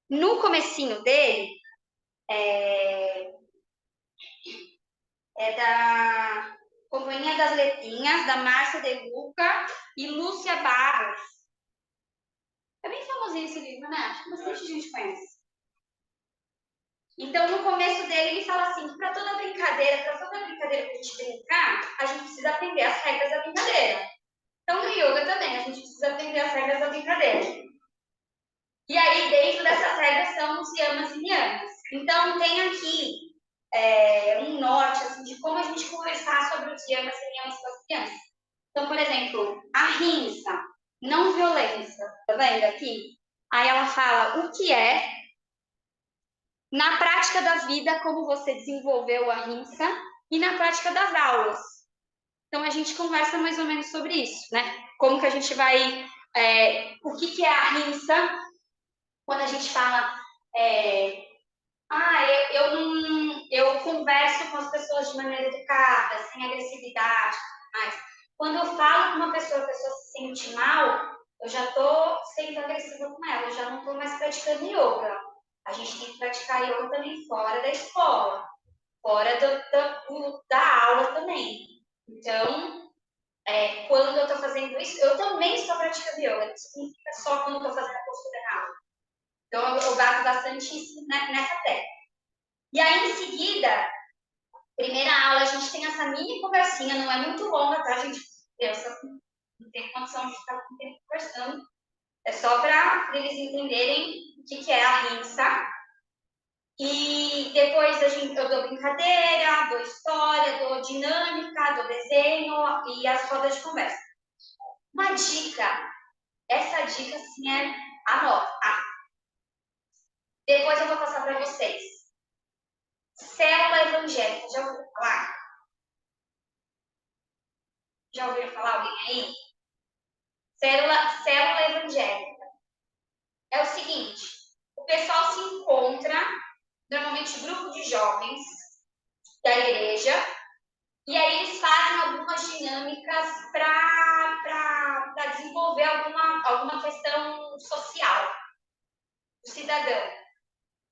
No comecinho dele, é da Companhia das Letrinhas, da Márcia De Luca e Lúcia Barros. É bem famosinho esse livro, né? Acho que bastante gente conhece. Então, no começo dele, ele fala assim, para toda brincadeira que a gente brincar, a gente precisa aprender as regras da brincadeira. Então, no yoga também, a gente precisa aprender as regras da brincadeira. E aí, dentro dessas regras, são os yamas e niyamas. Então, tem aqui um norte assim, de como a gente conversar sobre os yamas e niyamas com as crianças. Então, por exemplo, ahimsa, não violência. Tá vendo aqui? Aí ela fala o que é, na prática da vida, como você desenvolveu a ahimsa, e na prática das aulas. Então, a gente conversa mais ou menos sobre isso, né? Como que a gente vai... o que é a ahimsa? Quando a gente fala... eu converso com as pessoas de maneira educada, sem agressividade, mas quando eu falo com uma pessoa, a pessoa se sente mal, eu já estou sendo agressiva com ela, eu já não estou mais praticando yoga. A gente tem que praticar yoga também fora da escola, fora da aula também. Então, quando eu estou fazendo isso, eu também estou praticando yoga, não significa só quando eu estou fazendo a postura na aula. Então, eu bato bastante isso nessa técnica. E aí, em seguida, primeira aula, a gente tem essa mini conversinha, não é muito longa, tá, gente? Eu não tenho condição de ficar com o tempo conversando. É só para eles entenderem o que é a ahimsa. E depois eu dou brincadeira, dou história, dou dinâmica, dou desenho e as rodas de conversa. Uma dica, essa dica, assim, é Anota. Depois eu vou passar para vocês. Célula evangélica, já ouviram falar? Já ouviram falar alguém aí? Célula evangélica. É o seguinte, o pessoal se encontra, normalmente grupo de jovens da igreja, e aí eles fazem algumas dinâmicas para desenvolver alguma questão social do cidadão.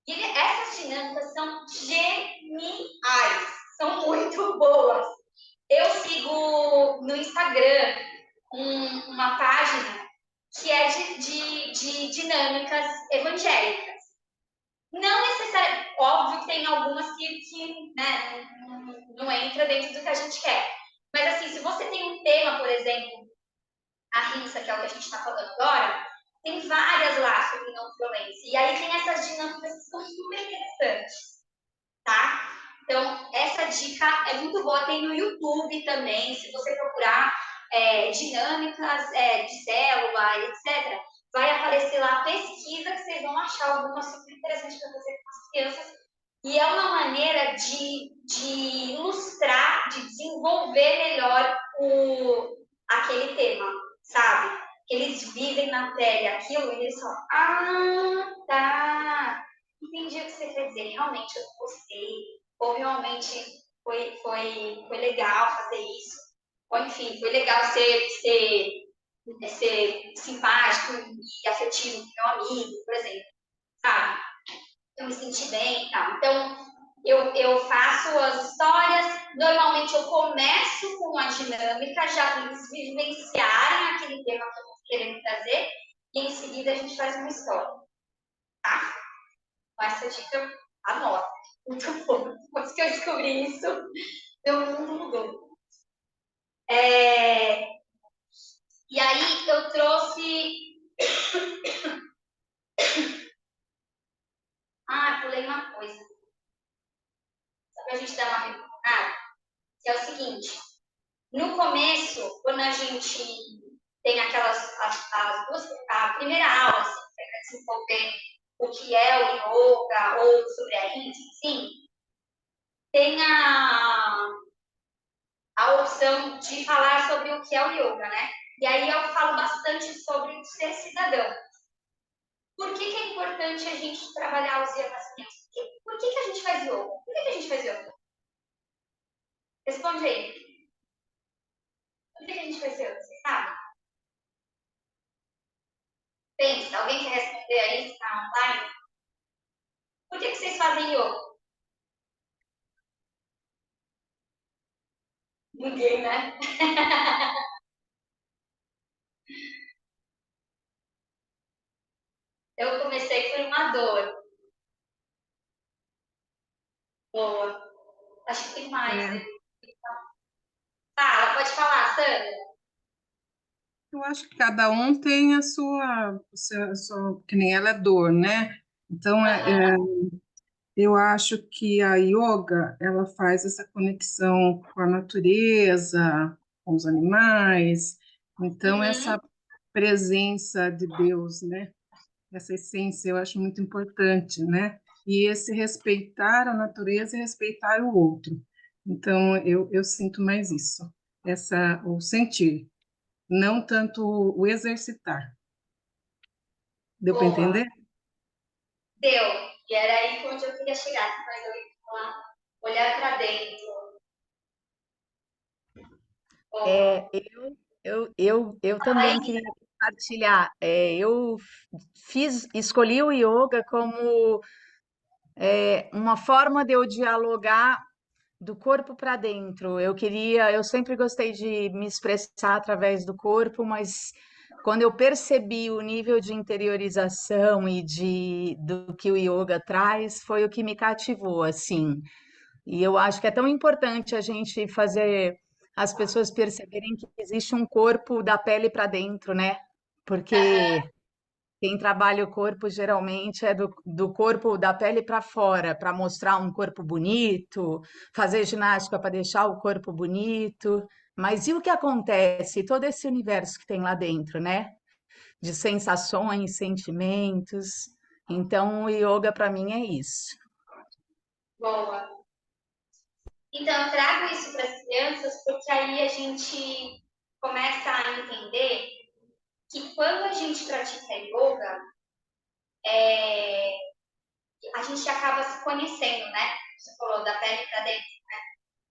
E essas dinâmicas são geniais, são muito boas. Eu sigo no Instagram uma página que é de dinâmicas evangélicas. Não necessariamente, óbvio que tem algumas que né, não entra dentro do que a gente quer. Mas assim, se você tem um tema, por exemplo, a Rissa, que é o que a gente está falando agora, tem várias lá sobre não violência. E aí tem essas dinâmicas que são super interessantes, tá? Então, essa dica é muito boa. Tem no YouTube também, se você procurar dinâmicas de célula, etc., vai aparecer lá a pesquisa que vocês vão achar alguma super interessante para fazer com as crianças. E é uma maneira de ilustrar, de desenvolver melhor aquele tema, sabe? Eles vivem na pele aquilo e eles falam, tá, entendi o que você quer dizer, realmente eu gostei, ou realmente foi legal fazer isso, ou enfim, foi legal ser simpático e afetivo com meu amigo, por exemplo, sabe? Eu me senti bem e tal. Então, eu faço as histórias, normalmente eu começo com a dinâmica, já para eles vivenciarem aquele tema que eu estou querendo trazer, e em seguida a gente faz uma história, tá? Com essa dica, anota. Muito bom. Depois que eu descobri isso, meu mundo mudou. E aí eu trouxe... pulei uma coisa. Só para a gente dar uma retornada, que é o seguinte. No começo, quando a gente tem a primeira aula, assim, para desenvolver o que é o yoga ou sobre a Índia, sim, tem a opção de falar sobre o que é o yoga, né? E aí eu falo bastante sobre ser cidadão. Por que é importante a gente trabalhar os yogas? Por que a gente faz yoga? Por que a gente faz yoga? Responde aí. Por que a gente faz yoga? Você sabe? Pensa, alguém quer responder aí? Está online? Por que vocês fazem yoga? Ninguém, né? Eu comecei por uma dor. Boa. Acho que tem mais. Né? Fala, pode falar, Sandra. Eu acho que cada um tem a sua que nem ela é dor, né? Então, eu acho que a yoga, ela faz essa conexão com a natureza, com os animais. Então, essa presença de Deus, né? Essa essência eu acho muito importante, né? E esse respeitar a natureza e respeitar o outro. Então, eu sinto mais isso, o sentir, não tanto o exercitar. Deu para entender? Deu. E era aí onde eu queria chegar, mas eu ia falar, olhar para dentro. Eu também queria compartilhar. Eu escolhi o yoga como uma forma de eu dialogar do corpo para dentro. Eu sempre gostei de me expressar através do corpo, mas quando eu percebi o nível de interiorização do que o yoga traz, foi o que me cativou, assim. E eu acho que é tão importante a gente fazer as pessoas perceberem que existe um corpo da pele para dentro, né? Porque quem trabalha o corpo geralmente é do corpo da pele para fora, para mostrar um corpo bonito, fazer ginástica para deixar o corpo bonito. Mas e o que acontece? Todo esse universo que tem lá dentro, né? de sensações, sentimentos. Então, o yoga para mim é isso. Boa. Então, eu trago isso para as crianças porque aí a gente começa a entender que quando a gente pratica yoga, a gente acaba se conhecendo, né? Você falou da pele para dentro, né?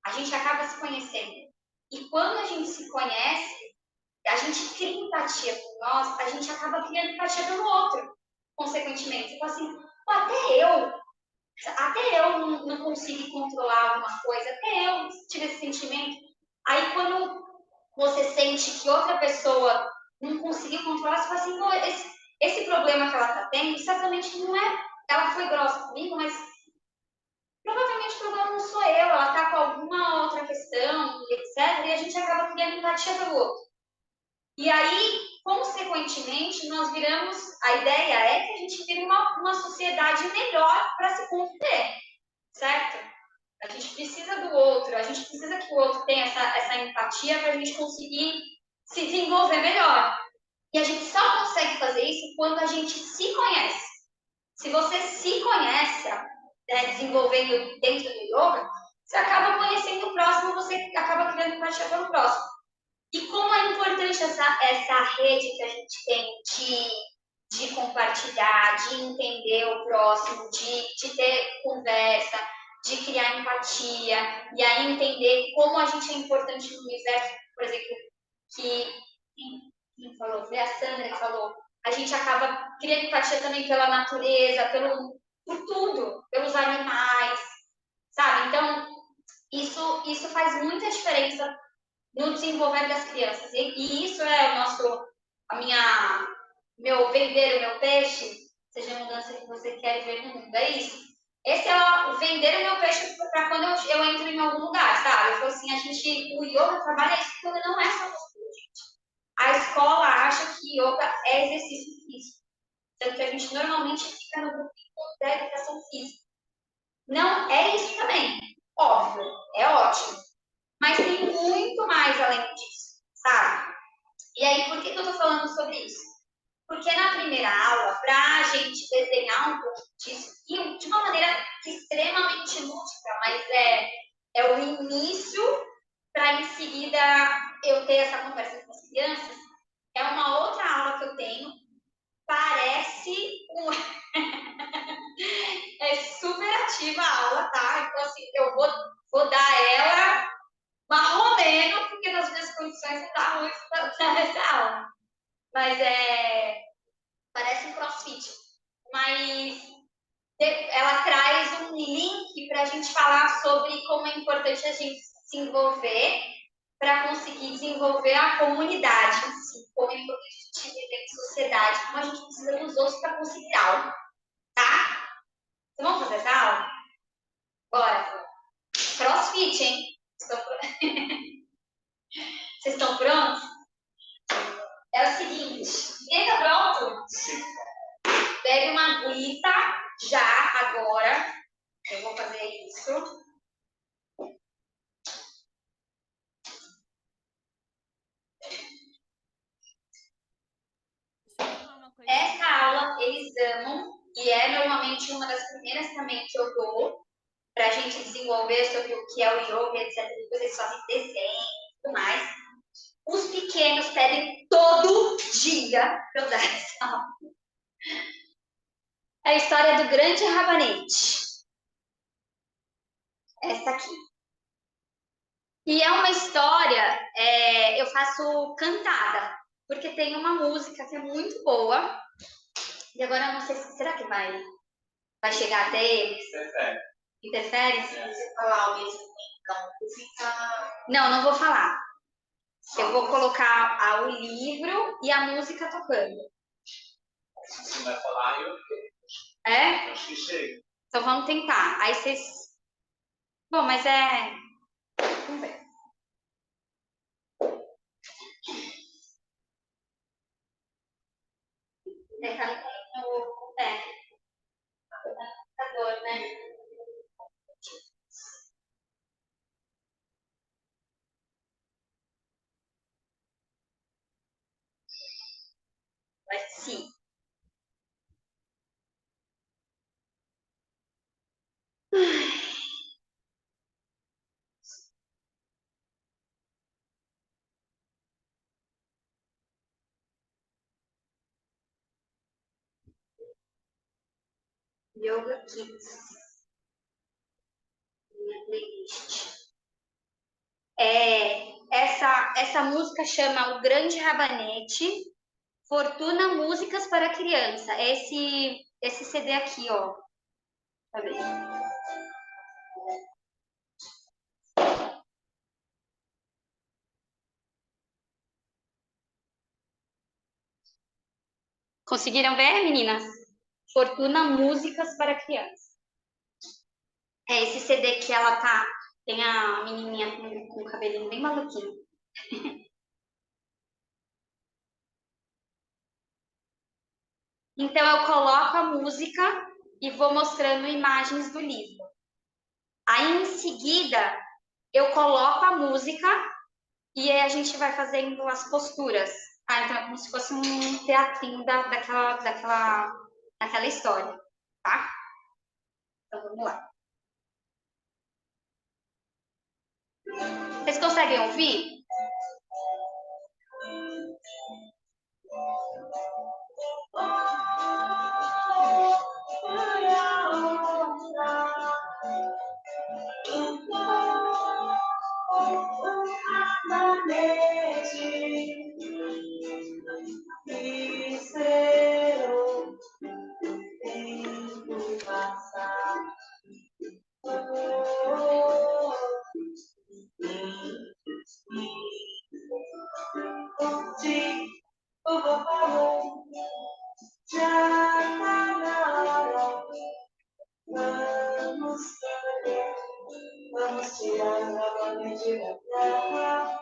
A gente acaba se conhecendo. E quando a gente se conhece, a gente cria empatia por nós, a gente acaba criando empatia pelo outro, consequentemente. Tipo assim, pô, até eu não consigo controlar alguma coisa, até eu tive esse sentimento. Aí quando você sente que outra pessoa não conseguiu controlar, você fala assim, pô, esse problema que ela está tendo, certamente não é, ela foi grossa comigo, mas provavelmente o problema não sou eu, ela está com alguma outra questão, etc. E a gente acaba criando empatia pelo outro. E aí, consequentemente, nós viramos, a ideia é que a gente vire uma sociedade melhor para se conviver, certo? A gente precisa do outro, a gente precisa que o outro tenha essa empatia para a gente conseguir se desenvolver melhor. E a gente só consegue fazer isso quando a gente se conhece. Se você se conhece, né, desenvolvendo dentro do yoga, você acaba conhecendo o próximo, você acaba criando empatia pelo próximo. E como é importante essa rede que a gente tem de compartilhar, de entender o próximo, de ter conversa, de criar empatia, e aí entender como a gente é importante no universo, por exemplo, que quem falou? Foi a Sandra que falou. A gente acaba criando empatia também pela natureza, por tudo, pelos animais, sabe? Então, isso faz muita diferença no desenvolver das crianças. E isso é meu vender o meu peixe, seja a mudança que você quer ver no mundo, é isso. Esse é o vender o meu peixe para quando eu entro em algum lugar, sabe? Eu falo assim, o yoga trabalha isso, porque não é só postura, gente. A escola acha que yoga é exercício físico, tanto que a gente normalmente fica no grupo da educação física. Não é isso também, óbvio, é ótimo. Mas tem muito mais além disso, sabe? E aí, por que eu estou falando sobre isso? Porque na primeira aula, para a gente desenhar um pouco disso, e de uma maneira extremamente lúdica, mas é o início para em seguida eu ter essa conversa com as crianças, é uma outra aula que eu tenho, parece um... é super ativa a aula, tá? Então, assim, eu vou dar ela marromeno, porque nas minhas condições não dá muito para essa aula. Mas parece um crossfit. Mas ela traz um link para a gente falar sobre como é importante a gente se envolver para conseguir desenvolver a comunidade em si, como é importante a gente viver em sociedade, como a gente precisa dos outros para conseguir algo, tá? Então, vamos fazer essa aula? Bora! Crossfit, hein? Vocês estão prontos? É o seguinte, quem tá pronto? Pegue uma aguita já, agora. Eu vou fazer isso. Essa aula eles amam e é normalmente uma das primeiras também que eu dou para a gente desenvolver sobre o que é o yoga, etc. Depois eles fazem desenho e tudo mais. Os pequenos pedem todo dia para eu dar essa aula. É a história do grande rabanete. Essa aqui. E é uma história, eu faço cantada, porque tem uma música que é muito boa. E agora eu não sei se será que vai chegar até eles? Interfere. Interfere? Se você falar ao mesmo tempo, não vou falar. Eu vou colocar o livro e a música tocando. Se você vai falar, eu É? acho que chega. Então vamos tentar. Aí vocês. Bom, mas vamos ver. Tá no computador, né? si. Yoga Kids. Minha playlist. Essa música chama O Grande Rabanete, Fortuna Músicas para Criança. Esse CD aqui, ó. Tá vendo? Conseguiram ver, meninas? Fortuna Músicas para Criança. É esse CD que ela tá. Tem a menininha com o cabelinho bem maluquinho. Então, eu coloco a música e vou mostrando imagens do livro. Aí, em seguida, eu coloco a música e aí a gente vai fazendo as posturas. Então, é como se fosse um teatrinho daquela história, tá? Então, vamos lá. Vocês conseguem ouvir? Vamos tirar novamente da terra.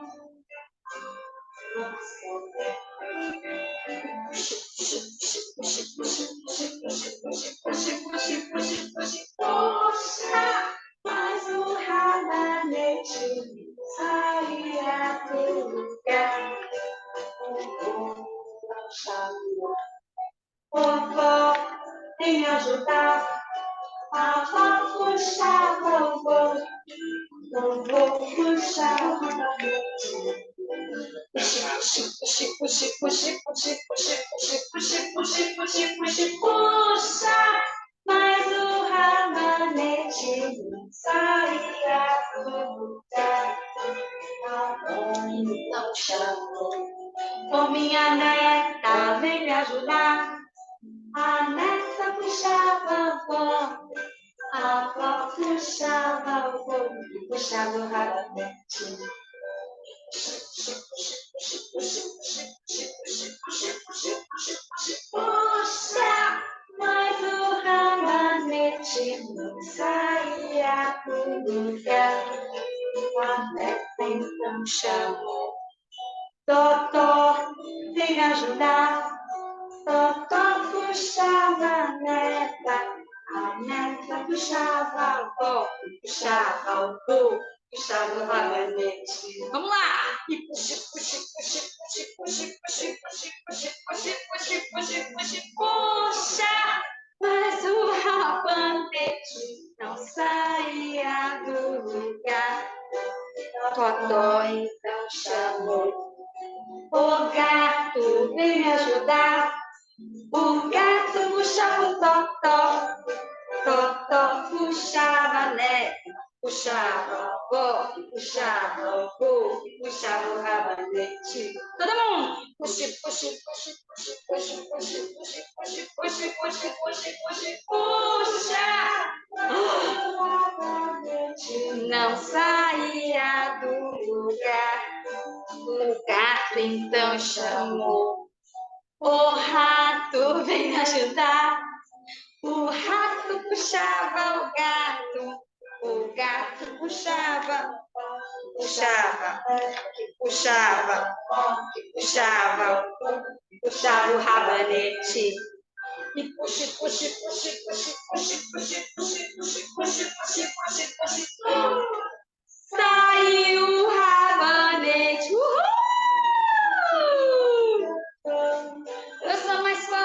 Puxa, mas o rabanete saía do lugar. Vovó, vem me ajudar. A avó puxava o vovô. Vovô puxava o rabanete. Puxa, mas o rabanete saía do lugar. A mãe não chamou. Ô minha neta, vem me ajudar. A neta puxava o vó. A avó puxava o vô. Puxava o rabanete. Puxa, mas o rabanete não saía do lugar. A neta então chamou. Totó, vem me ajudar. Totó puxava a neta puxava o vó, puxava o vô. Puxava o rabanete. Vamos lá! E puxa, puxa, puxa, puxa, puxa, puxa, puxa, puxa, puxa, puxa, puxa, puxa, puxa, mas o rabanete não saía do lugar. Totó então chamou. O gato, vem me ajudar. O gato puxava o Totó. Totó puxava a neta. Puxava o vó, puxava o vô, puxava o rabanete. Todo mundo! Puxa, puxa, puxa, puxa, puxa, puxa, puxa, puxa, puxa, puxa, puxa, puxa, puxa! O rabanete não saía do lugar. O gato então chamou. O rato vem me ajudar. O rato puxava o gato. O gato puxava, puxava, puxava, puxava, puxava o rabanete. E puxa, puxa, puxa, puxa, puxa, puxa, puxa, puxa, puxa, puxa, puxa, puxa. Saiu o rabanete. Uhul! Eu sou mais forte.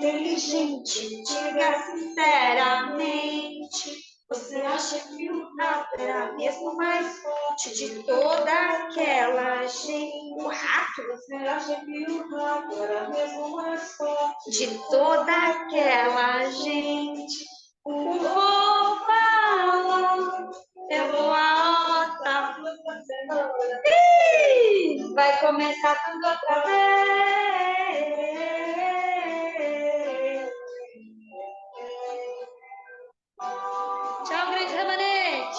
inteligente, diga sinceramente. Você acha que o rato era mesmo mais forte de toda aquela gente? O rato? Você acha que o rato era mesmo mais forte de toda aquela gente? O vou falar, eu vou a outra. Vai começar tudo outra vez. Tchau, grande remanente.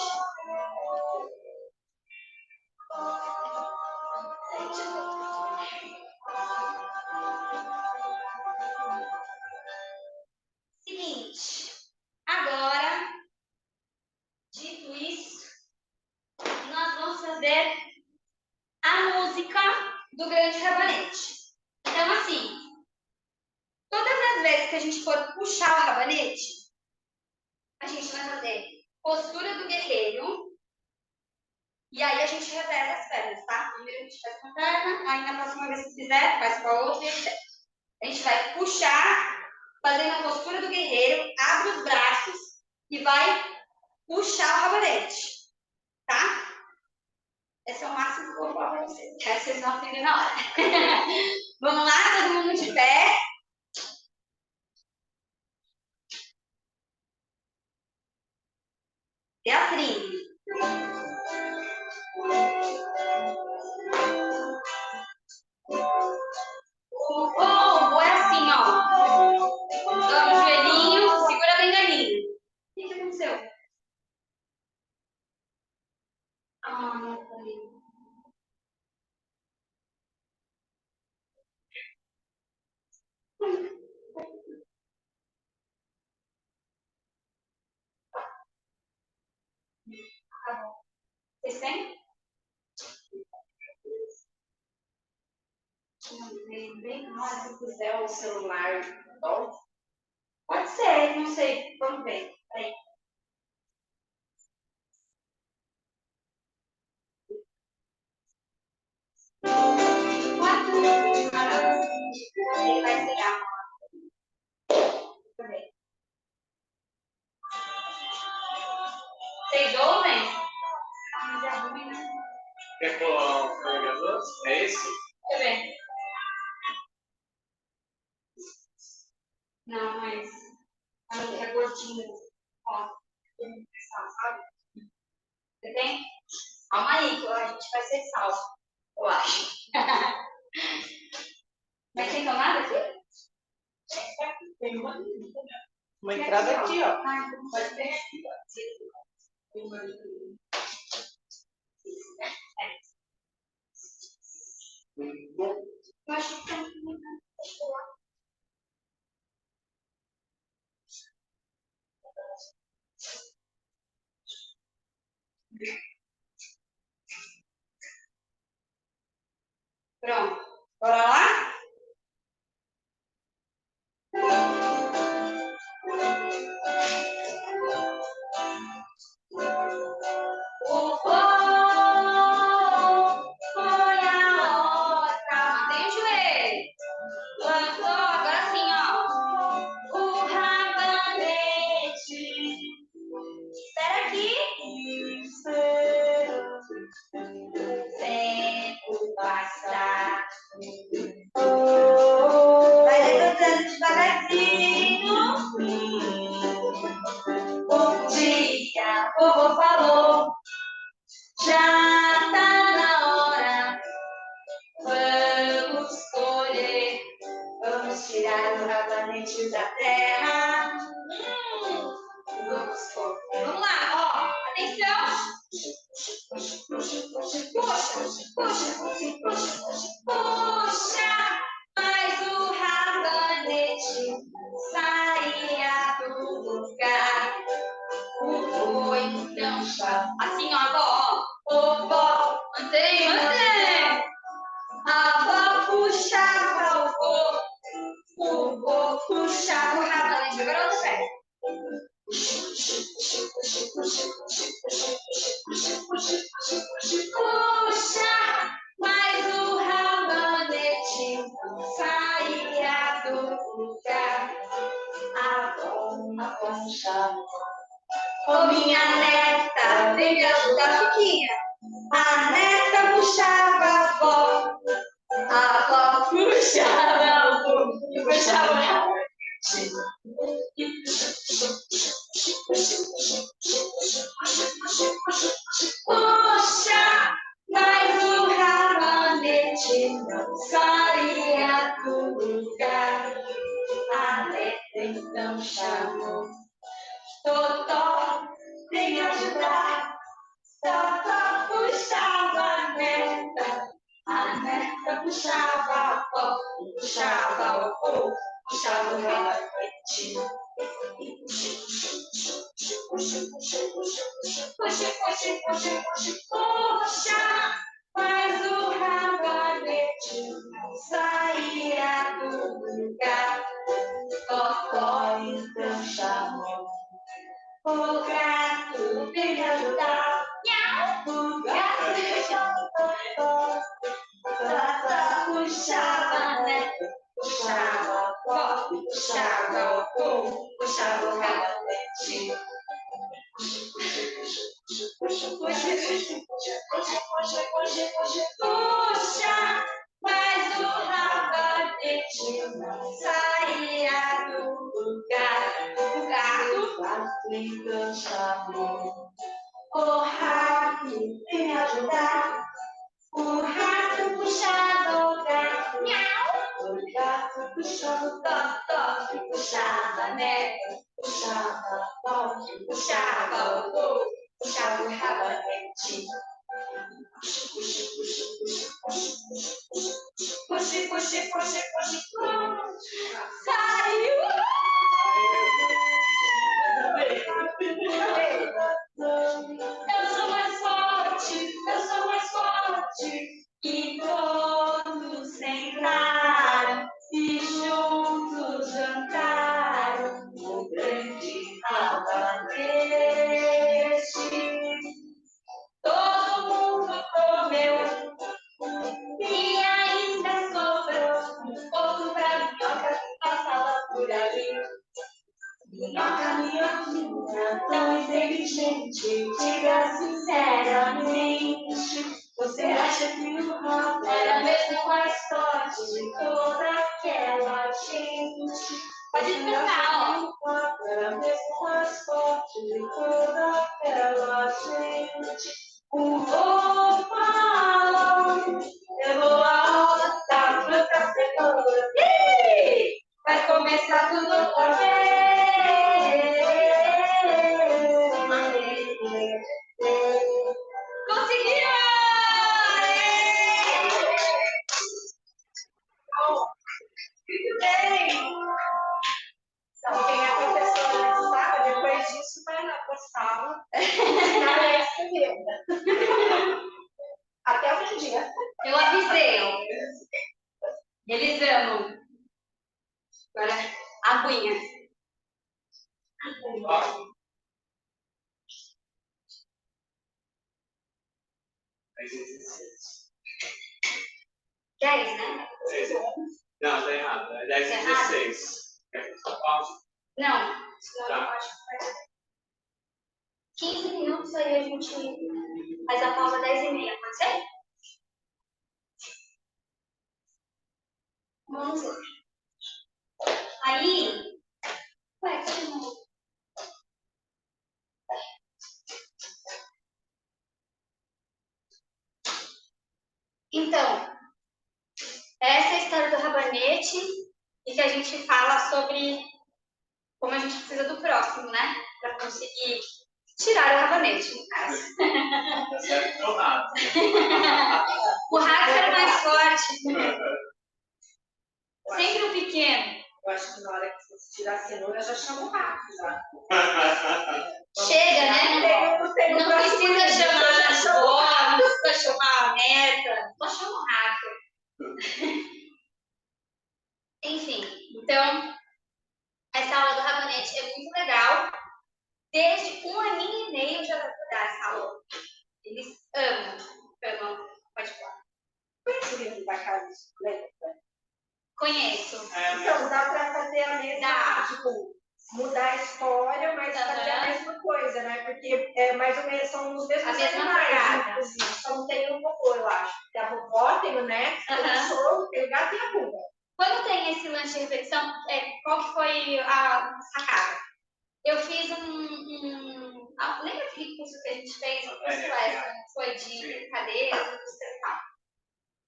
Seguinte, agora, dito isso, nós vamos fazer a música do grande rabanete. Então, assim, todas as vezes que a gente for puxar o rabanete, a gente vai fazer postura do guerreiro. E aí a gente reveza as pernas, tá? Primeiro a gente faz com a perna, aí na próxima vez que fizer, faz com a outra e etc. A gente vai puxar, fazendo a postura do guerreiro, abre os braços e vai puxar o rabanete, tá? Esse é o máximo que eu vou falar pra vocês, que vocês não aprendem na hora. Vamos lá, todo mundo de pé. Beatriz. O é assim, ó. Dobra o joelhinho, segura bem galinho. O que aconteceu? Ah, não foi. Tá bom. Vocês têm? Bem na hora que puser o celular. Pode ser, não sei. Vamos ver. Peraí. Ele vai pegar. Vocês ouvem? Mas é ruim, né? Quer colar um carregador? É esse? Deixa eu ver. Não, mas a minha é gordinha. Ó, sabe? Você tem? Calma aí, que a gente vai ser salvo, eu acho. Mas tem tomada aqui? Tem uma entrada aqui, ó. Ah, então pode ter aqui, ó. Eu acho que tem. Pronto. Bora lá? O voo foi a outra. Mantém o joelho. Levantou, agora sim, ó. O rabanete. Espera aqui. Tempo passar. Vai levantando devagarzinho. Bom dia, vovô falou. Já tá na hora. Vamos colher. Vamos tirar o rabanete da terra. Vamos pôr. Vamos lá, ó. Atenção. Puxa, mas o rabanete saía do lugar. O boi não chama. Assim, ó, ó. Ô, vó, mantém. A vó puxava o vô puxava o rabanete. Agora outra vez. Puxa, mas o rabanete saía do lugar. Ô minha neta, vem me ajudar, Chiquinha. A neta puxava a avó puxava a avó e puxava a avó. Puxa, mas o rabanete não saía do lugar. A neta então chamou Totó, vem me ajudar. Totó puxava a neta puxava a avó, puxava o povo, puxava o rabanete. Puxa, mas o rabanete não saía do lugar. Totó então chamou o gato, vem me ajudar. O gato chamou Totó. Totó puxava a neta, puxava a avó, puxava o povo, puxava o rabanete. Puxa, mas o rabanete não saía do lugar. O gato então chamou o rato, vem me ajudar. O rato puxava o gato, o gato puxava o Totó, puxava a neta, puxava a avó, puxava o povo, puxava o rabanete. Puxa, saiu! Eu sou mais forte, e todos entraram e juntos jantaram no grande rabanete. Todo mundo comeu e ainda sobrou um pouco pra minhoca que passava por ali. Minhoca, tão inteligente, diga sinceramente, você acha que o rato era mesmo mais forte de toda aquela gente? Pode cantar, ó. O rato era mesmo mais forte de toda aquela gente. O vô falou, eu vou a hora da fruta cenoura. Vai começar tudo outra vez. Conseguiram! Muito bem! Então, quem é professora de sala, depois disso, vai lá para a sala. Até outro dia. Eu avisei. Eles amam. Agora, aguinha. Dez, né? Não, tá errado. É 10 e 16. Quer só pausa? Não. Tá. 15 minutos, aí a gente faz a pausa 10h30, pode ser? Vamos lá. Aí, ué, todo mundo. Então, essa é a história do rabanete e que a gente fala sobre como a gente precisa do próximo, né? Para conseguir tirar o rabanete, no caso. Certo o rato. O rato era mais forte. Sempre o pequeno. Eu acho que na hora que você tirar a cenoura, já chama o rato, já. Chega, né? Não precisa chamar as vó, não precisa chamar a neta, só chama o rato. Enfim, então, essa aula do rabanete é muito legal. Desde 1 aninho e meio já vai dar essa aula. Eles amam. Pode falar. Conhece o livro da Carlos Lenta? Conheço. Então, dá para fazer a mesma, tipo, mudar a história, mas fazer a mesma coisa, né? Porque é mais ou menos são os mesmos A mesma animais, pegada. inclusive. Só não tem o vovô, eu acho. Tem a vovó, tem o neto, tem o sogro, tem o gato e a bunda. Quando tem esse lance de repetição, qual que foi a sacada? Eu fiz lembra aquele curso que a gente fez? O curso extra, foi de brincadeira, e tal.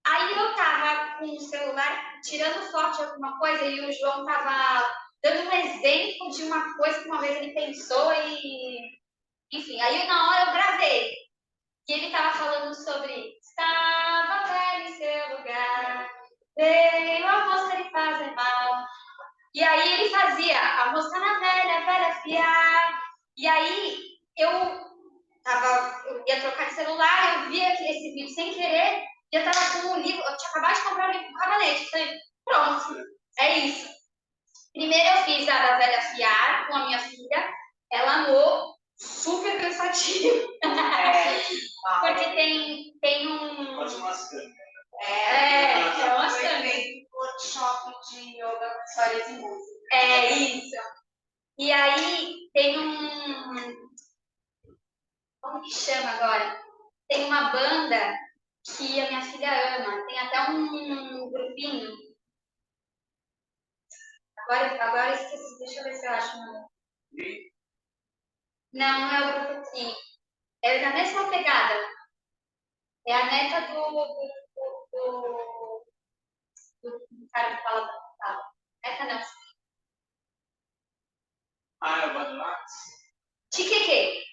Aí eu tava com o celular tirando foto de alguma coisa e o João tava dando um exemplo de uma coisa que uma vez ele pensou e... Enfim, aí na hora eu gravei. E ele tava falando sobre... Estava velho em seu lugar, veio a mosca lhe fazer mal. E aí ele fazia a mosca na velha, a velha fiar. E aí eu ia trocar de celular, eu vi esse vídeo sem querer, e eu tava com um livro, eu tinha acabado de comprar um livro do Rabanete. Falei, pronto, é isso. Primeiro eu fiz a da velha fiar com a minha filha, ela amou, super cansativo. Porque tem um... Continuação. É uma câmera. Workshop de yoga com histórias e música. É isso. E aí tem um... Como que chama agora? Tem uma banda que a minha filha ama. Tem até um grupinho. Agora eu esqueci. Deixa eu ver se eu acho. Não é o grupo Tri. É na mesma pegada. É a neta do cara que fala. Neta não. É o Badulax? Tiqueque.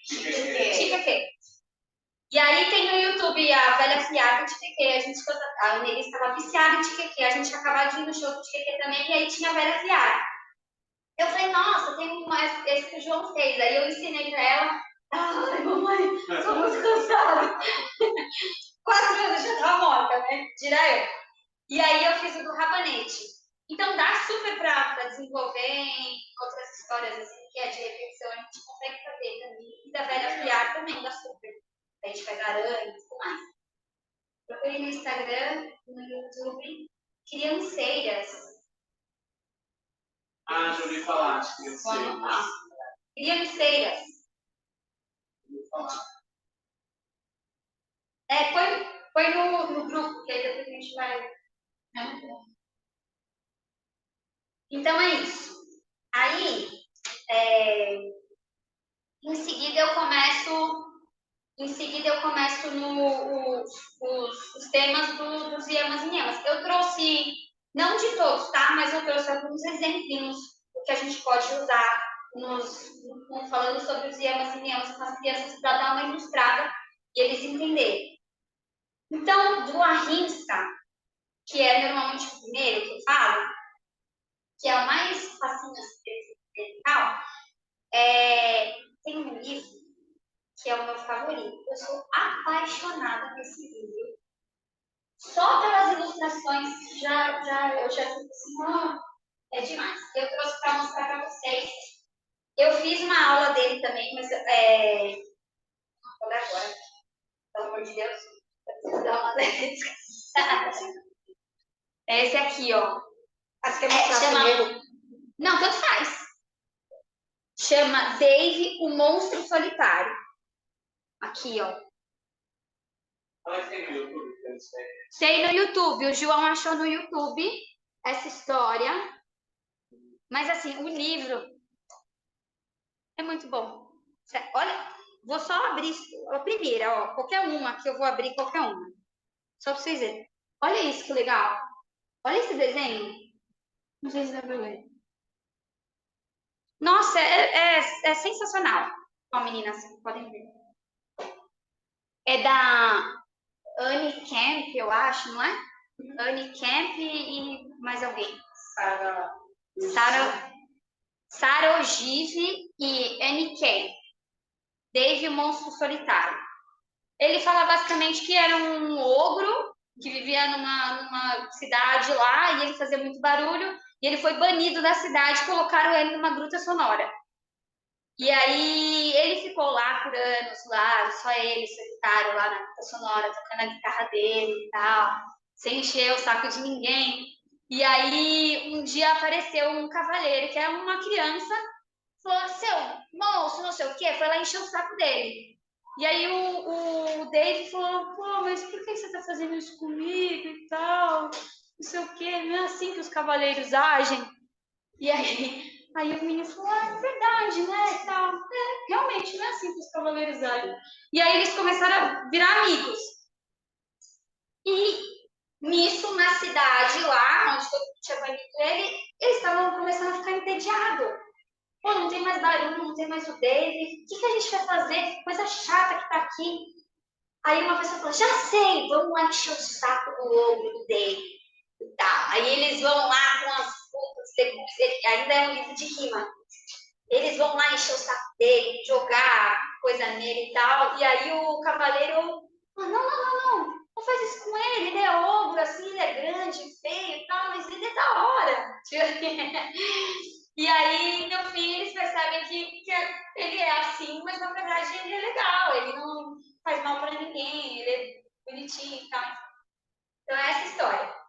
E aí tem no YouTube a velha fiada de Tiqueque. A Nelly estava viciada em Tiqueque. A gente acabou de ir no show do Tiqueque também. E aí tinha a velha fiada. Eu falei, nossa, tem esse que o João fez. Aí eu ensinei pra ela. Ai, mamãe, tô muito cansada. 4 anos já tava morta, né? Tira eu. E aí eu fiz o do Rabanete. Então dá super pra desenvolver em outras histórias, assim, que é de repetição, a gente consegue fazer também. E da velha fiar também dá super. A gente faz aranha e tudo mais. Procurei no Instagram, no YouTube, crianceiras. Já ouvi falar de crianceiras. Crianceiras. Põe no grupo, que aí depois a gente vai. Então é isso. Aí, em seguida eu começo os temas dos iemas e niemas. Eu trouxe, não de todos, tá? Mas eu trouxe alguns exemplinhos que a gente pode usar falando sobre os iemas e niemas com as crianças para dar uma ilustrada e eles entenderem. Então, do Ahimsa, que é normalmente o primeiro que eu falo, que é o mais facinho e tal, tem um livro que é o meu favorito. Eu sou apaixonada nesse livro. Só pelas ilustrações, eu já fico assim, é demais. Eu trouxe para mostrar para vocês. Eu fiz uma aula dele também, mas vou dar agora. Pelo amor de Deus. Eu preciso dar uma descansada. Esse aqui, ó. Acho que é primeiro. Não, tanto faz. Chama Dave, o Monstro Solitário. Aqui, ó. Tem no YouTube. Tem no YouTube. O João achou no YouTube essa história. Mas, assim, o livro é muito bom. Olha, vou só abrir a primeira, ó. Qualquer uma que eu vou abrir, qualquer uma. Só para vocês verem. Olha isso, que legal. Olha esse desenho. Não sei se dá para ver. Nossa, é sensacional. Ó, meninas, podem ver. É da Annie Camp, eu acho, não é? Annie Camp e mais alguém. Sarah Ogive e Annie Camp. Dave, o Monstro Solitário. Ele fala basicamente que era um ogro que vivia numa cidade lá e ele fazia muito barulho e ele foi banido da cidade e colocaram ele numa gruta sonora. E aí ele ficou lá por anos, lá, só ele, solitário, lá na gruta sonora, tocando a guitarra dele e tal, sem encher o saco de ninguém. E aí um dia apareceu um cavaleiro, que é uma criança, falou, seu moço, não sei o quê, foi lá encher o saco dele. E aí o Dave falou, pô, mas por que você tá fazendo isso comigo e tal? Não sei o quê, não é assim que os cavaleiros agem. E aí o menino falou, é verdade, né, e tal. É, realmente, não é assim que os cavaleiros agem. E aí eles começaram a virar amigos. E nisso, na cidade lá, onde todo mundo tinha banido ele, eles estavam começando a ficar entediados. Pô, não tem mais barulho, não tem mais o Dave. O que a gente vai fazer? Que coisa chata que tá aqui. Aí uma pessoa falou, já sei, vamos lá encher o saco do ogro do Dave. E tal. Aí eles vão lá com as frutas, legumes, ainda é um livro de rima. Eles vão lá encher o saco dele, jogar coisa nele e tal. E aí o cavaleiro, não faz isso com ele é ogro, assim, ele é grande, feio e tal, mas ele é da hora. E aí, no fim, eles percebem que ele é assim, mas na verdade ele é legal, ele não faz mal para ninguém, ele é bonitinho e tal. Então é essa história.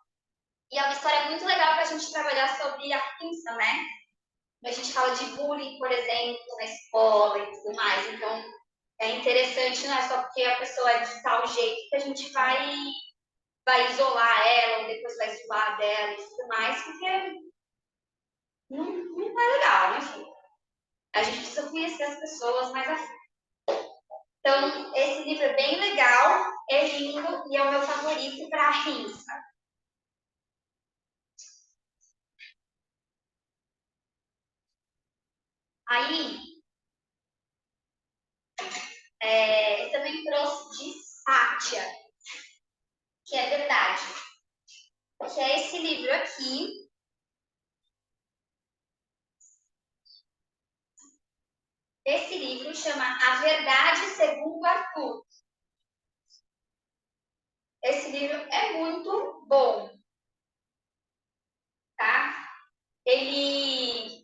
E é uma história muito legal para a gente trabalhar sobre a crença, né? A gente fala de bullying, por exemplo, na escola e tudo mais. Então, é interessante, não é só porque a pessoa é de tal jeito que a gente vai isolar ela, ou depois vai zoar dela e tudo mais, porque não é legal, enfim. A gente precisa conhecer as pessoas mais a fundo. Então, esse livro é bem legal, é lindo e é o meu favorito para a rinça. Aí, eu também trouxe de Sátia, que é verdade. Que é esse livro aqui. Esse livro chama A Verdade Segundo Arthur. Esse livro é muito bom, tá? Ele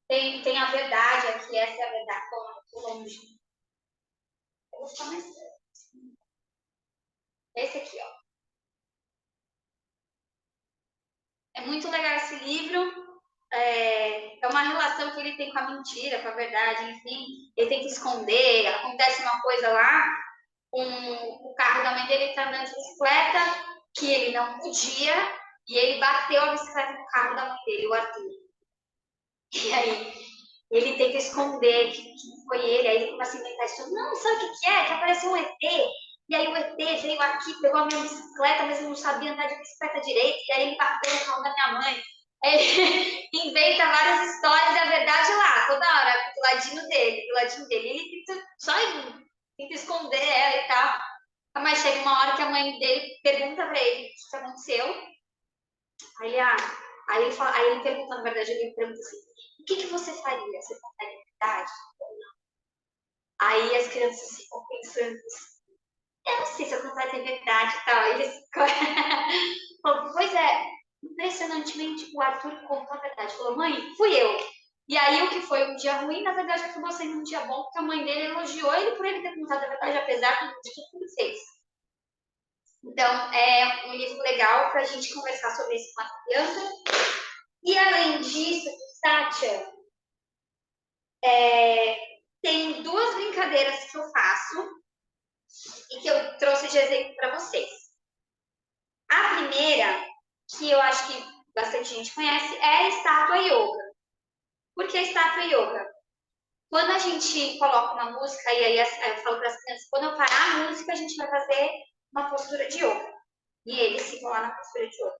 tem a verdade aqui, essa é a verdade. Estou muito longe. Eu vou ficar mais perto. Esse aqui, ó. É muito legal esse livro. É uma relação que ele tem com a mentira, com a verdade, enfim. Ele tem que esconder. Acontece uma coisa lá, o carro da mãe dele está andando de bicicleta, que ele não podia, e ele bateu a bicicleta no carro da mãe dele, o Arthur. E aí ele tenta esconder que foi ele, aí ele começa a inventar isso. Não, sabe o que é? Que apareceu um ET. E aí o ET veio aqui, pegou a minha bicicleta, mas eu não sabia andar de bicicleta direito, e aí ele bateu no carro da minha mãe. Ele inventa várias histórias e a verdade lá, toda hora, do ladinho dele. Ele tenta, só tenta esconder ela e tal. Mas chega uma hora que a mãe dele pergunta pra ele o que aconteceu. Aí ele pergunta, na verdade, ele pergunta assim, o que você faria? Você contaria a verdade ou não? Aí as crianças ficam pensando assim, eu não sei se eu contaria a verdade e tal. Eles falam, pois é, impressionantemente o Arthur contou a verdade. Falou, mãe, fui eu. E aí o que foi um dia ruim, na verdade, acabou sendo um dia bom, porque a mãe dele elogiou ele por ele ter contado a verdade, apesar de tudo que ele fez. Então, é um livro legal para a gente conversar sobre isso com a criança. E, além disso, Sátia, tem duas brincadeiras que eu faço e que eu trouxe de exemplo para vocês. A primeira, que eu acho que bastante gente conhece, é a estátua yoga. Por que a estátua yoga? Quando a gente coloca uma música, e aí eu falo para as crianças, quando eu parar a música, a gente vai fazer uma postura de yoga. E eles ficam lá na postura de yoga.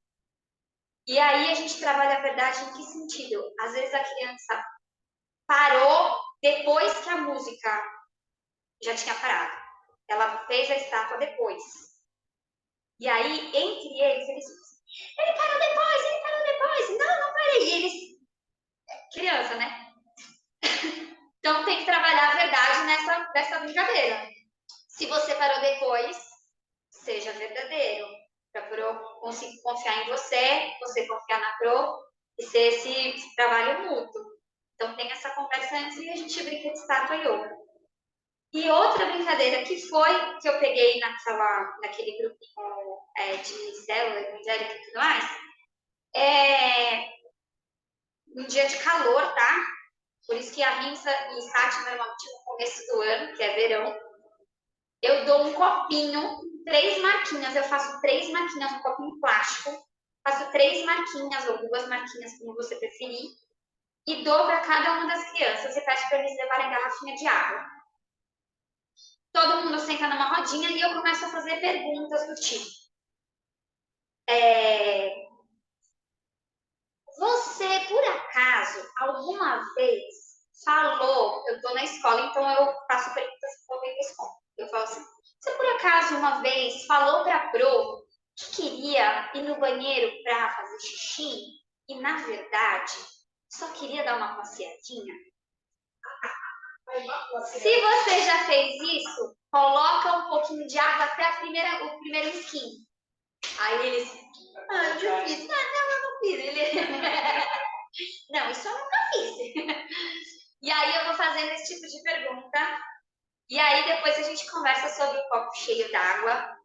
E aí a gente trabalha a verdade em que sentido? Às vezes a criança parou depois que a música já tinha parado. Ela fez a estátua depois. E aí, entre eles dizem, ele parou depois. Não parei. E eles, criança, né? Então tem que trabalhar a verdade nessa brincadeira. Se você parou depois, seja verdadeiro. Para a Pro conseguir confiar em você confiar na Pro e ser esse trabalho mútuo. Então tem essa conversa antes e a gente brinca de estátua yoga. E outra brincadeira que eu peguei naquele grupinho de célula evangélica e tudo mais, um dia de calor, tá? Por isso que a Rimsa e Sátia, normalmente no começo do ano, que é verão, eu dou um copinho, 3 marquinhas, eu faço 3 marquinhas no copinho plástico, faço 3 marquinhas ou 2 marquinhas, como você preferir, e dou para cada uma das crianças e peço para eles levarem garrafinha de água. Todo mundo senta numa rodinha e eu começo a fazer perguntas do tipo: você, por acaso, alguma vez falou, eu estou na escola, então eu faço perguntas que eu venho da escola. Eu falo assim: você por acaso uma vez falou para a Pro que queria ir no banheiro para fazer xixi e, na verdade, só queria dar uma passeadinha? Se você já fez isso, coloca um pouquinho de água até o primeiro skin. Aí eles, eu já fiz. Não, eu não fiz. Não, isso eu nunca fiz. E aí eu vou fazendo esse tipo de pergunta. E aí depois a gente conversa sobre o copo cheio d'água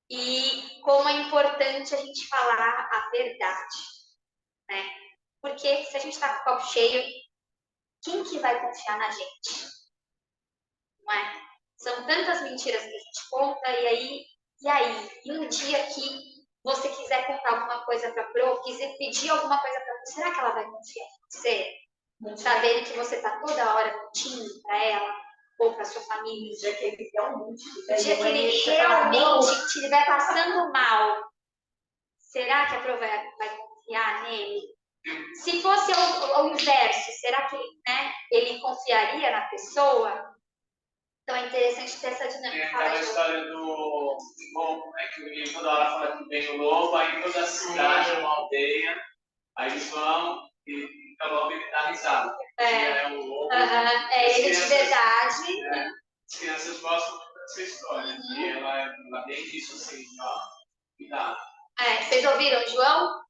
e como é importante a gente falar a verdade, né? Porque se a gente está com o copo cheio, quem que vai confiar na gente? Não é? São tantas mentiras que a gente conta, e aí? E um dia que você quiser contar alguma coisa para a Pro, quiser pedir alguma coisa para você, será que ela vai confiar em você? Sabendo que você está toda hora mentindo para ela ou para sua família? O dia que ele realmente estiver passando mal, será que a Pro vai confiar nele? Se fosse o inverso, será que ele confiaria na pessoa? Então é interessante ter essa dinâmica. Tem aquela história do lobo, né? Que o menino toda hora fala que vem o lobo, aí toda a cidade, uma aldeia, aí eles vão e o lobo ele dá risada. É um lobo. Ele de verdade. As crianças gostam muito dessa história. E ela bem disso assim, ó, cuidado. Vocês ouviram o João?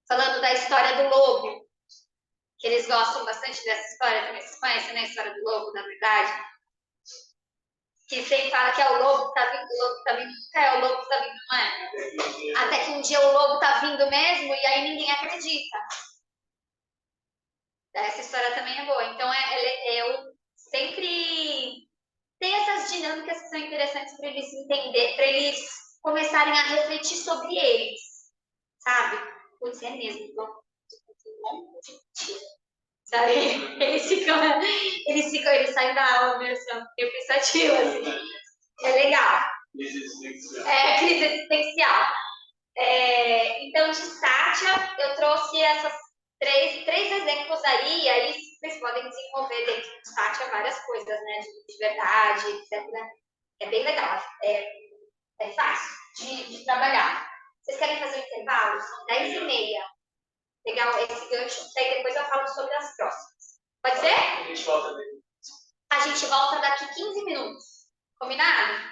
Falando da história do lobo. Que eles gostam bastante dessa história também. Vocês conhecem, né? A história do lobo, na verdade? Que sempre fala que é o lobo que tá vindo, o lobo que tá vindo, nunca é o lobo que tá vindo, não é? Até que um dia o lobo tá vindo mesmo e aí ninguém acredita. Essa história também é boa. Então, eu sempre tenho essas dinâmicas que são interessantes para eles entenderem, para eles começarem a refletir sobre eles, sabe? Putz, é mesmo, então, um monte de mentira. Sabe? Eles saem da aula meio pensativo, assim. É legal. Crise existencial. Crise existencial. Então, de Sátia, eu trouxe essas três exemplos aí, e aí vocês podem desenvolver dentro de Sátia várias coisas, né? De verdade, etc. É bem legal. É fácil de trabalhar. Vocês querem fazer um intervalo? São 10h30. Legal esse gancho, daí depois eu falo sobre as próximas. Pode ser? A gente volta daqui. A gente volta daqui 15 minutos. Combinado?